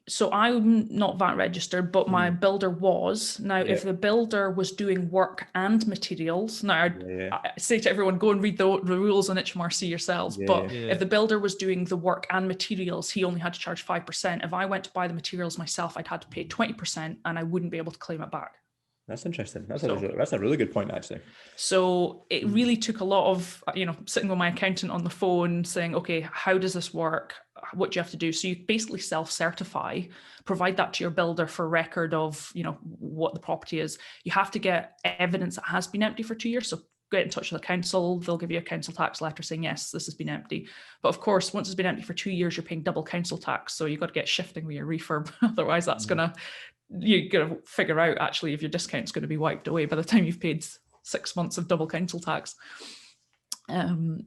So I'm not VAT registered, but my builder was. Now, if the builder was doing work and materials, now I say to everyone, go and read the rules on HMRC yourselves. But if the builder was doing the work and materials, he only had to charge 5%. If I went to buy the materials myself, I'd had to pay 20% and I wouldn't be able to claim it back. That's interesting. That's a really good point, actually. So it really took a lot of, sitting with my accountant on the phone saying, okay, how does this work? What do you have to do? So you basically self-certify, provide that to your builder for record of, what the property is. You have to get evidence that has been empty for 2 years. So get in touch with the council. They'll give you a council tax letter saying, yes, this has been empty. But of course, once it's been empty for 2 years, you're paying double council tax. So you've got to get shifting with your refurb. Otherwise, that's you're going to figure out actually if your discount's going to be wiped away by the time you've paid 6 months of double council tax.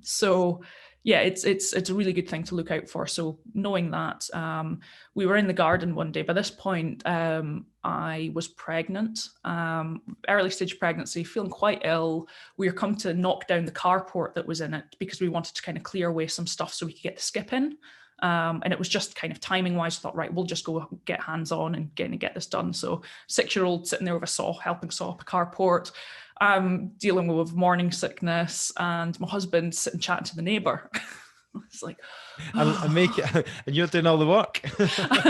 So yeah, it's a really good thing to look out for. So knowing that, we were in the garden one day. By this point, I was pregnant, early stage pregnancy, feeling quite ill. We were come to knock down the carport that was in it because we wanted to kind of clear away some stuff so we could get the skip in. And it was just kind of timing wise, I thought, right, we'll just go get hands on and get this done. So 6-year-old sitting there with a saw, helping saw up a carport. I'm dealing with morning sickness, and my husband sitting chatting to the neighbour. It's like, and you're doing all the work.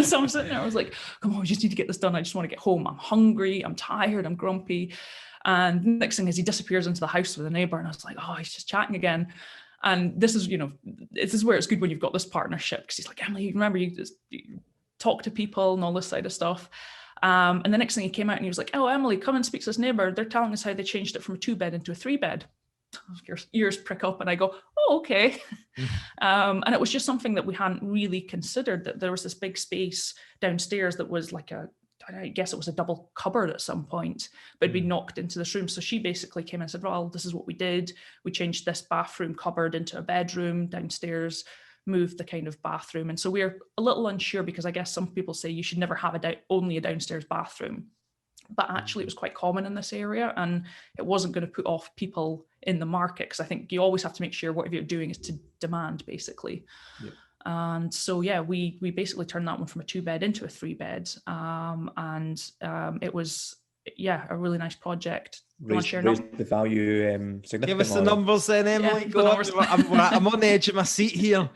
So I'm sitting there, I was like, come on, we just need to get this done. I just want to get home. I'm hungry, I'm tired, I'm grumpy. And the next thing is he disappears into the house with the neighbour, and I was like, oh, he's just chatting again. And this is, this is where it's good when you've got this partnership, because he's like, Emily, remember, you talk to people and all this side of stuff. And the next thing he came out and he was like, oh, Emily, come and speak to this neighbour. They're telling us how they changed it from a 2-bed into a 3-bed. Your ears prick up and I go, oh, okay. And it was just something that we hadn't really considered, that there was this big space downstairs that was like I guess it was a double cupboard at some point, but it'd been knocked into this room. So she basically came and said, well, this is what we did. We changed this bathroom cupboard into a bedroom downstairs, moved the kind of bathroom. And so we're a little unsure, because I guess some people say you should never have only a downstairs bathroom. But actually it was quite common in this area, and it wasn't going to put off people in the market, because I think you always have to make sure whatever you're doing is to demand, basically. Yep. And so, yeah, we basically turned that one from a 2-bed into a 3-bed. It was, a really nice project. Raised the value significantly. Give us the numbers then, Emily. Yeah, the numbers. I'm on the edge of my seat here.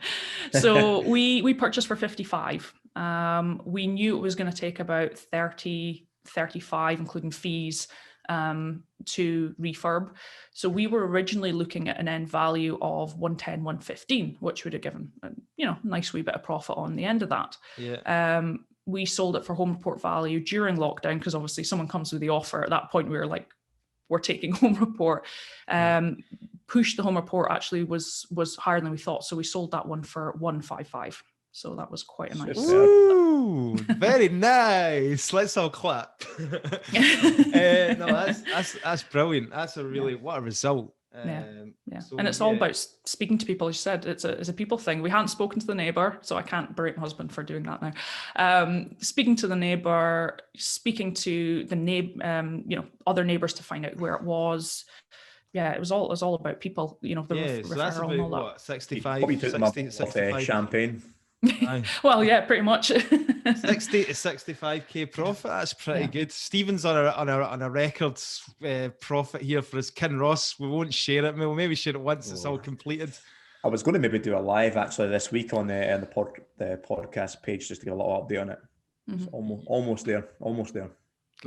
So we purchased for 55. We knew it was going to take about 30, 35, including fees, to refurb. So we were originally looking at an end value of 110, 115, which would have given a nice wee bit of profit on the end of that. Yeah. We sold it for home report value during lockdown, because obviously someone comes with the offer. At that point, we were like, we're taking home report. Pushed the home report actually was higher than we thought. So we sold that one for 155. So that was quite a nice. Ooh, very nice. Let's all clap. No, that's brilliant. That's a really, what a result. So, and it's all about speaking to people. As you said, it's a people thing. We hadn't spoken to the neighbour, so I can't berate my husband for doing that now. Speaking to the neighbour, speaking to the other neighbours to find out where it was. Yeah, it was all about people. The so referral that's about, and all what, that. 65, probably took 65 champagne. Well, yeah, pretty much. 60 to 65k profit. That's pretty good. Stephen's on a record profit here for his Kinross. We won't share it. We'll maybe share it once it's all completed. I was going to maybe do a live actually this week on the podcast page, just to get a little update on it. It's almost there. Well,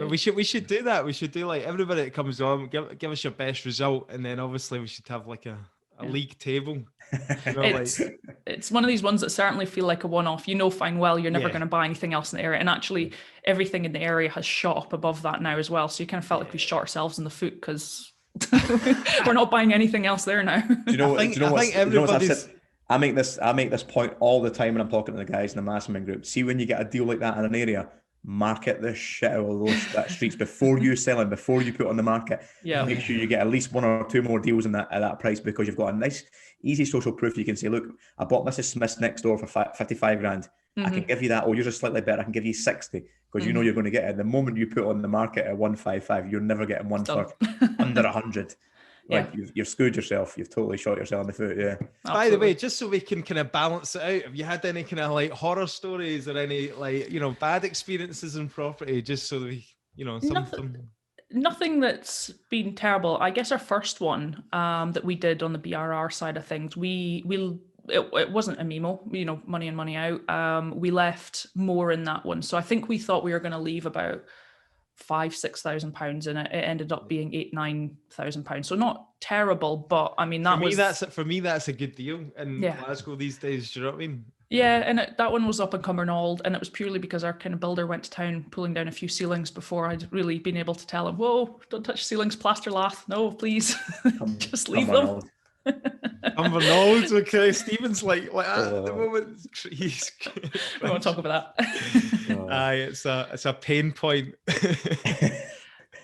we should do that. We should do like everybody that comes on, give us your best result, and then obviously we should have like a league table. You know, It's one of these ones that certainly feel like a one-off. You know fine well you're never going to buy anything else in the area. And actually everything in the area has shot up above that now as well. So you kind of felt like we shot ourselves in the foot because we're not buying anything else there now. Do you know what? I make this point all the time when I'm talking to the guys in the mastermind group. See, when you get a deal like that in an area, market the shit out of that streets before you sell it, before you put it on the market. Yeah. Make sure you get at least 1 or 2 more deals at that price, because you've got a nice, easy social proof. You can say, look, I bought Mrs. Smith's next door for 55 grand. I can give you that. Oh, yours is slightly better. I can give you 60, because you know you're going to get it. The moment you put it on the market at 155, you're never getting one for under 100. Like you've screwed yourself. You've totally shot yourself in the foot. Yeah. Absolutely. By the way, just so we can kind of balance it out, have you had any kind of like horror stories or any like, you know, bad experiences in property? Just so that we, you know, nothing that's been terrible. I guess our first one that we did on the BRR side of things, it wasn't a MIMO, you know, money in, money out. We left more in that one. So I think we thought we were going to leave about £5,000-6,000 in it. It ended up being £8,000-9,000. So not terrible, but I mean for me that's a good deal in Glasgow these days. Do you know what I mean? Yeah, and that one was up in Cumbernauld, and it was purely because our kind of builder went to town pulling down a few ceilings before I'd really been able to tell him, whoa, don't touch ceilings, plaster lath. No, please, just leave them. Cumbernauld, okay. Stephen's like at the moment. He's we won't talk about that. It's a pain point.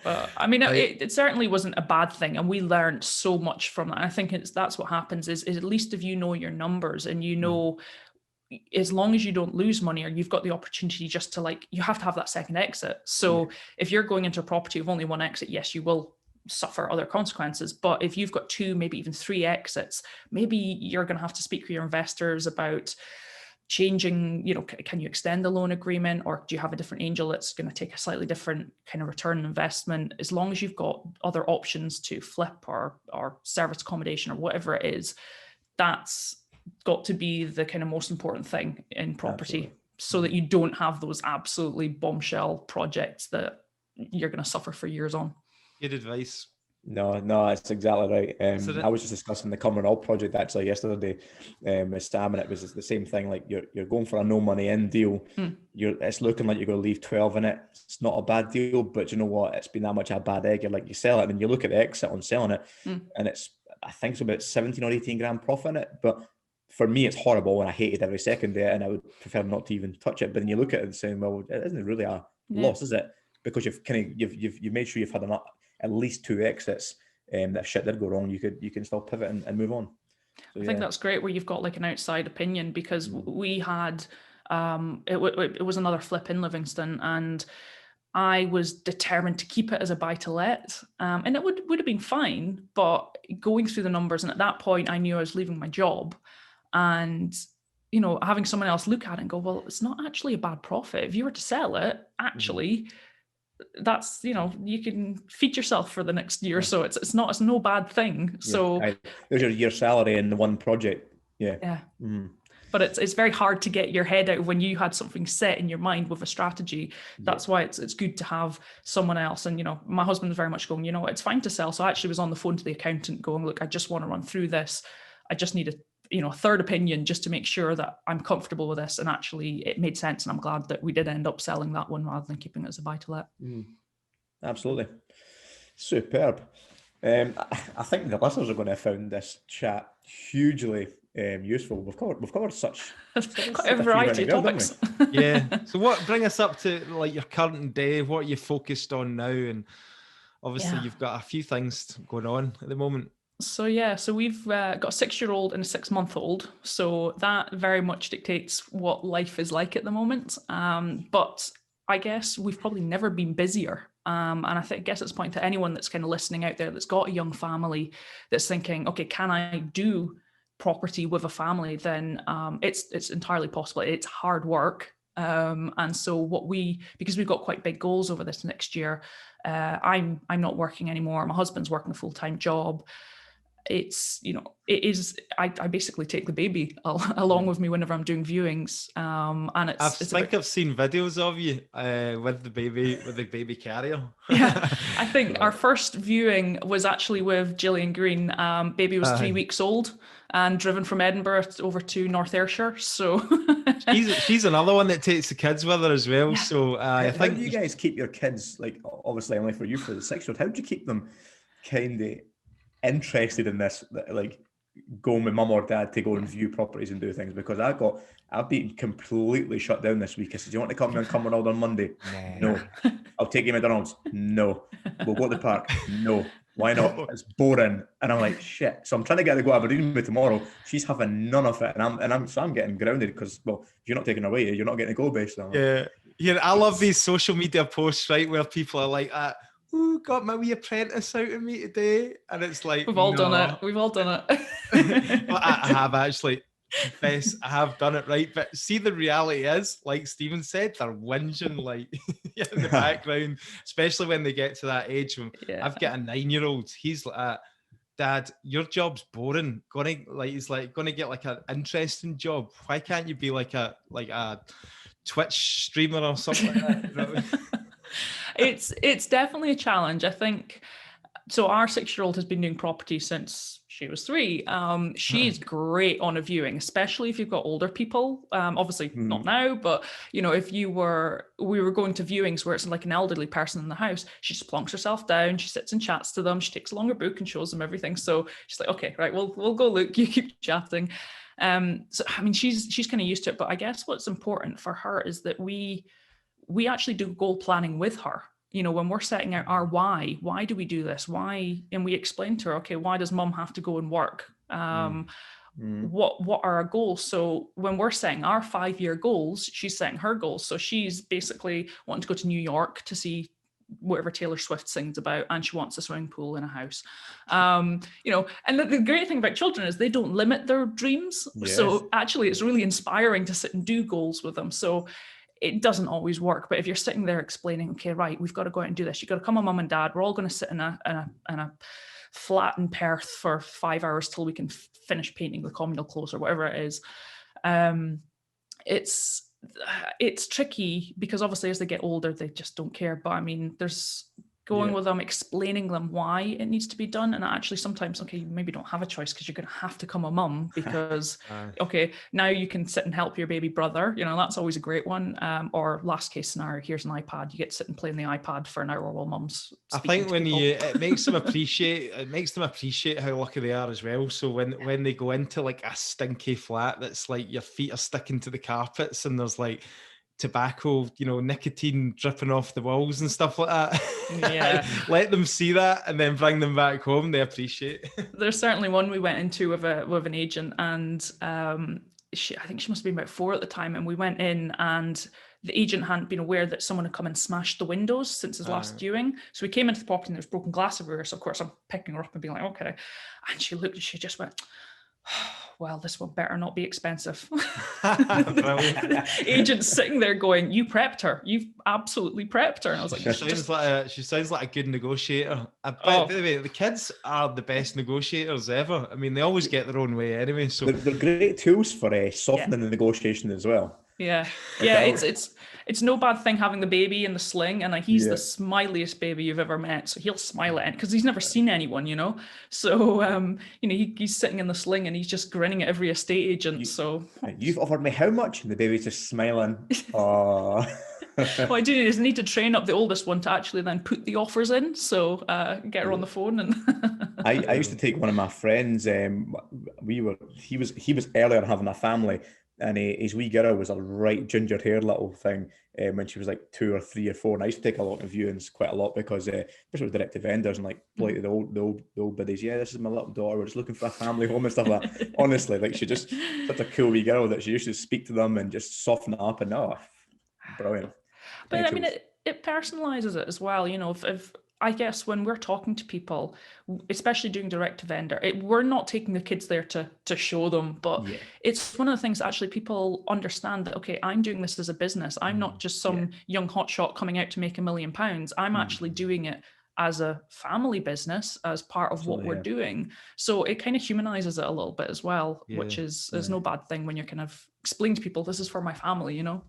I mean, it certainly wasn't a bad thing, and we learned so much from that. I think that's what happens is at least if you know your numbers and you know, as long as you don't lose money, or you've got the opportunity just to, like, you have to have that second exit. So if you're going into a property with only one exit, yes, you will suffer other consequences. But if you've got 2, maybe even 3 exits, maybe you're going to have to speak with your investors about changing, you know, can you extend the loan agreement, or do you have a different angel that's going to take a slightly different kind of return on investment? As long as you've got other options to flip or service accommodation or whatever it is, that's got to be the kind of most important thing in property. Absolutely. So that you don't have those absolutely bombshell projects that you're going to suffer for years on. Good advice. No, that's exactly right. I was just discussing the Cumbernauld project actually yesterday with Sam, and it was the same thing. Like you're going for a no money in deal. It's looking like you're going to leave 12 in it. It's not a bad deal, but you know what? It's been that much of a bad egg. You're like, you sell it, and then you look at the exit on selling it, and I think it's about 17 or 18 grand profit in it. But for me, it's horrible, and I hated every second there, and I would prefer not to even touch it. But then you look at it and saying, well, it isn't really a loss, is it? Because you've made sure you've had at least 2 exits. That if shit did go wrong, you can still pivot and move on. So, I think that's great where you've got like an outside opinion, because we had it was another flip in Livingston, and I was determined to keep it as a buy to let, and it would have been fine. But going through the numbers, and at that point, I knew I was leaving my job, and you know, having someone else look at it and go, well, it's not actually a bad profit if you were to sell it. Actually. That's, you know, you can feed yourself for the next year or so. It's no bad thing. So there's your year's salary in the one project. But it's very hard to get your head out when you had something set in your mind with a strategy. That's why it's good to have someone else. And you know, my husband was very much going, you know, it's fine to sell. So I actually was on the phone to the accountant going, look, I just want to run through this. I just need a third opinion just to make sure that I'm comfortable with this. And actually it made sense. And I'm glad that we did end up selling that one rather than keeping it as a buy to let. Absolutely. Superb. I think the listeners are going to have found this chat hugely useful. We've covered such quite a variety of topics. So bring us up to like your current day, what you focused on now? And obviously you've got a few things going on at the moment. So we've got a 6-year-old and a 6-month-old. So that very much dictates what life is like at the moment. But I guess we've probably never been busier. And I guess it's a point to anyone that's kind of listening out there that's got a young family that's thinking, okay, can I do property with a family? Then it's entirely possible. It's hard work. And so because we've got quite big goals over this next year, I'm not working anymore. My husband's working a full-time job. it's, you know, it is, I basically take the baby along with me whenever I'm doing viewings. And I've seen videos of you with the baby carrier. Yeah, I think our first viewing was actually with Gillian Green. Baby was 3 weeks old and driven from Edinburgh over to North Ayrshire. So she's another one that takes the kids with her as well. Yeah. So I think, how do you guys keep your kids, like, obviously only for you for the 6-year-old, how do you keep them kind of interested in this, like going with mum or dad to go and view properties and do things? Because I've been completely shut down this week. I said, do you want to come and come around on Monday? No. I'll take you to McDonald's. No. We'll go to the park. No. Why not? It's boring. And I'm like, shit. So I'm trying to get her to go Aberdeen with tomorrow. She's having none of it, and I'm getting grounded because, well, if you're not taking her away, you're not getting to go basically. Yeah. I love these social media posts, right, where people are like, "Ooh, got my wee apprentice out of me today," and it's like, we've all done it. We've all done it. Well, I have actually. Confess, I have done it, right? But see, the reality is, like Stephen said, they're whinging like in the background, especially when they get to that age. I've got a 9-year-old. He's like, Dad, your job's boring. He's like, gonna get like an interesting job. Why can't you be like a Twitch streamer or something like that? You know? It's definitely a challenge, I think. So our 6-year-old has been doing property since she was 3. She's great on a viewing, especially if you've got older people. Obviously not now, but you know, if we were going to viewings where it's like an elderly person in the house, she just plonks herself down, she sits and chats to them, she takes along her book and shows them everything. So she's like, okay, right, we'll go look, you keep chatting. So I mean, she's kind of used to it, but I guess what's important for her is that we actually do goal planning with her. You know, when we're setting out our why do we do this? Why? And we explain to her, okay, why does mum have to go and work? What are our goals? So when we're setting our 5-year goals, she's setting her goals. So she's basically wanting to go to New York to see whatever Taylor Swift sings about, and she wants a swimming pool in a house. You know, and the great thing about children is they don't limit their dreams. Yes. So actually it's really inspiring to sit and do goals with them. So it doesn't always work, but if you're sitting there explaining, okay, right, we've got to go out and do this. You've got to come on, mum and dad. We're all going to sit in a flat in Perth for 5 hours till we can finish painting the communal close or whatever it is. It's tricky because obviously as they get older, they just don't care. But I mean, there's going with them, explaining them why it needs to be done. And actually sometimes, okay, you maybe don't have a choice because you're going to have to come a mum because, okay, now you can sit and help your baby brother. You know, that's always a great one. Or last case scenario, here's an iPad. You get to sit and play on the iPad for an hour while mum's speaking. I think it makes them appreciate how lucky they are as well. So when they go into like a stinky flat that's like your feet are sticking to the carpets and there's like tobacco, you know, nicotine dripping off the walls and stuff like that. Yeah. Let them see that and then bring them back home. They appreciate it. There's certainly one we went into with an agent, and I think she must have been about 4 at the time, and we went in and the agent hadn't been aware that someone had come and smashed the windows since his last viewing. So we came into the property and there was broken glass everywhere. So of course I'm picking her up and being like, okay. And she looked and she just went, well, this one better not be expensive. Agent's sitting there going, you prepped her. You've absolutely prepped her. And I was like, she sounds like a good negotiator. By the way, the kids are the best negotiators ever. I mean, they always get their own way anyway. So they're great tools for softening the negotiation as well. Yeah. It's no bad thing having the baby in the sling, and he's the smiliest baby you've ever met. So he'll smile at it because he's never seen anyone, you know. So you know, he's sitting in the sling and he's just grinning at every estate agent. You've offered me how much? And the baby's just smiling. Oh. What I do is need to train up the oldest one to actually then put the offers in. So get her on the phone. And I used to take one of my friends. He was earlier having a family. And his wee girl was a right ginger hair little thing when she was like 2 or 3 or 4. And I used to take a lot of viewings quite a lot because, especially with direct to vendors and like the old biddies. Yeah, this is my little daughter. We're just looking for a family home and stuff like that. Honestly, like she just such a cool wee girl that she used to speak to them and just soften it up. And brilliant. But I mean, it personalizes it as well. You know, if I guess when we're talking to people, especially doing direct to vendor, we're not taking the kids there to show them, but it's one of the things that actually people understand that, okay, I'm doing this as a business. I'm not just some young hotshot coming out to make £1 million. I'm actually doing it as a family business, as part of what we're doing. So it kind of humanizes it a little bit as well, which is no bad thing when you're kind of explaining to people, this is for my family, you know.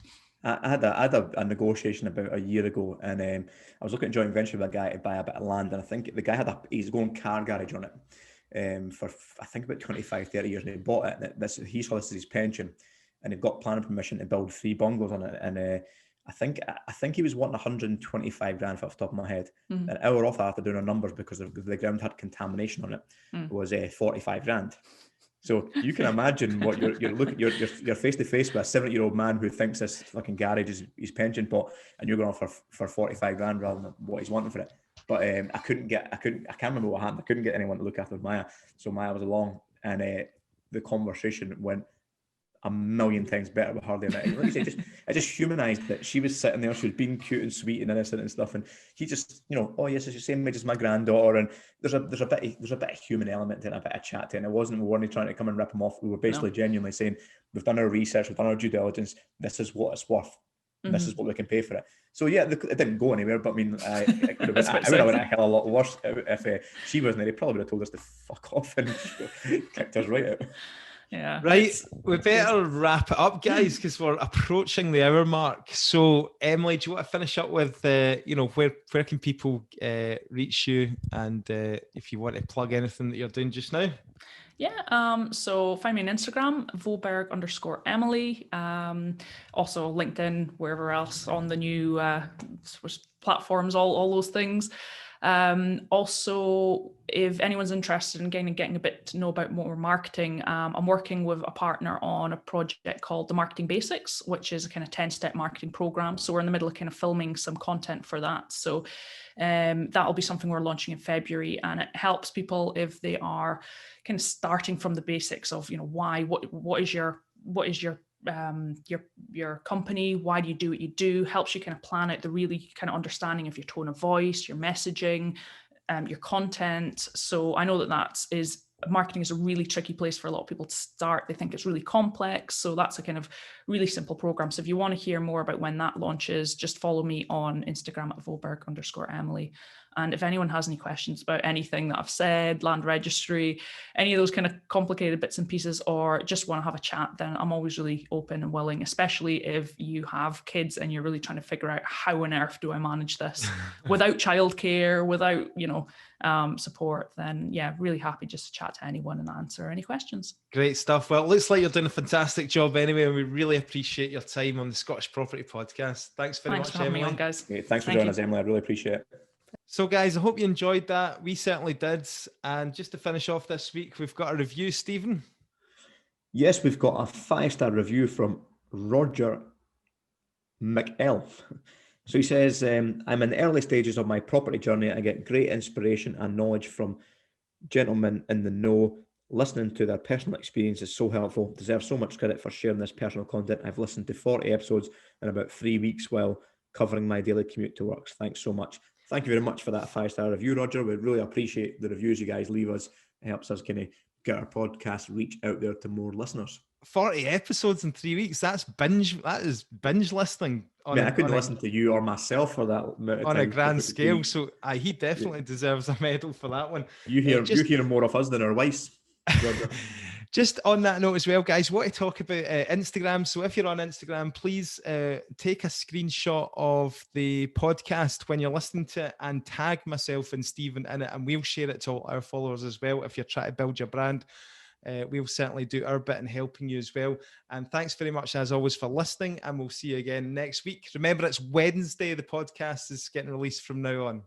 I had a negotiation about a year ago, and I was looking at joint venture with a guy to buy a bit of land, and I think the guy had his own car garage on it for I think about 25, 30 years, and he bought it, and he saw this as his pension, and he got planning permission to build 3 bungalows on it, and I think he was wanting 125 grand off the top of my head. Mm-hmm. An hour off after doing our numbers, because the ground had contamination on it, was 45 grand. So you can imagine what you're face to face with a 70-year-old man who thinks this fucking garage is his pension pot, and you're going for 45 grand rather than what he's wanting for it. But I can't remember what happened. I couldn't get anyone to look after Maya, so Maya was along, and the conversation went a million times better with her than it. Like you say, I just humanized that she was sitting there, she was being cute and sweet and innocent and stuff, and he just, oh yes, it's the same age as my granddaughter, and there's a bit of human element to it, a bit of chat to it, and it wasn't we weren't trying to come and rip him off. We were basically genuinely saying, we've done our research, we've done our due diligence, this is what it's worth, this is what we can pay for it. So yeah, it didn't go anywhere, but I mean, I would have went a hell of a lot worse if she wasn't there. He probably would have told us to fuck off and kicked us right out. Yeah. Right. We better wrap it up, guys, because we're approaching the hour mark. So, Emily, do you want to finish up with, where can people reach you, and if you want to plug anything that you're doing just now? Yeah. So find me on Instagram, Voberg_Emily. Also LinkedIn, wherever else on the new platforms, all those things. Also, if anyone's interested in getting a bit to know about more marketing, I'm working with a partner on a project called The Marketing Basics, which is a kind of 10-step marketing program. So we're in the middle of kind of filming some content for that. So that'll be something we're launching in February, and it helps people if they are kind of starting from the basics of, what is your company, why do you do what you do, helps you kind of plan out the really kind of understanding of your tone of voice, your messaging, your content. So I know marketing is a really tricky place for a lot of people to start. They think it's really complex. So that's a kind of really simple program. So if you want to hear more about when that launches, just follow me on Instagram at Voberg_Emily. And if anyone has any questions about anything that I've said, land registry, any of those kind of complicated bits and pieces, or just want to have a chat, then I'm always really open and willing, especially if you have kids and you're really trying to figure out how on earth do I manage this without childcare, without, support, then yeah, really happy just to chat to anyone and answer any questions. Great stuff. Well, it looks like you're doing a fantastic job anyway, and we really appreciate your time on the Scottish Property Podcast. Thanks very much, for having Emily. me on, guys. Okay, thanks for joining us, Emily. I really appreciate it. So guys, I hope you enjoyed that. We certainly did. And just to finish off this week, we've got a review, Stephen. Yes, we've got a 5-star review from Roger McL. So he says, I'm in the early stages of my property journey. I get great inspiration and knowledge from gentlemen in the know. Listening to their personal experience is so helpful. Deserve so much credit for sharing this personal content. I've listened to 40 episodes in about 3 weeks while covering my daily commute to work. Thanks so much. Thank you very much for that 5-star review, Roger. We really appreciate the reviews you guys leave us. It helps us kind of get our podcast reach out there to more listeners. 40 episodes in 3 weeks. That is binge listening. I couldn't listen to you or myself for that amount of on time. A grand scale. So he definitely deserves a medal for that one. You hear more of us than our wives. Just on that note as well, guys, want to talk about Instagram. So if you're on Instagram, please take a screenshot of the podcast when you're listening to it and tag myself and Stephen in it, and we'll share it to all our followers as well. If you're trying to build your brand, we'll certainly do our bit in helping you as well. And thanks very much, as always, for listening, and we'll see you again next week. Remember, it's Wednesday. The podcast is getting released from now on.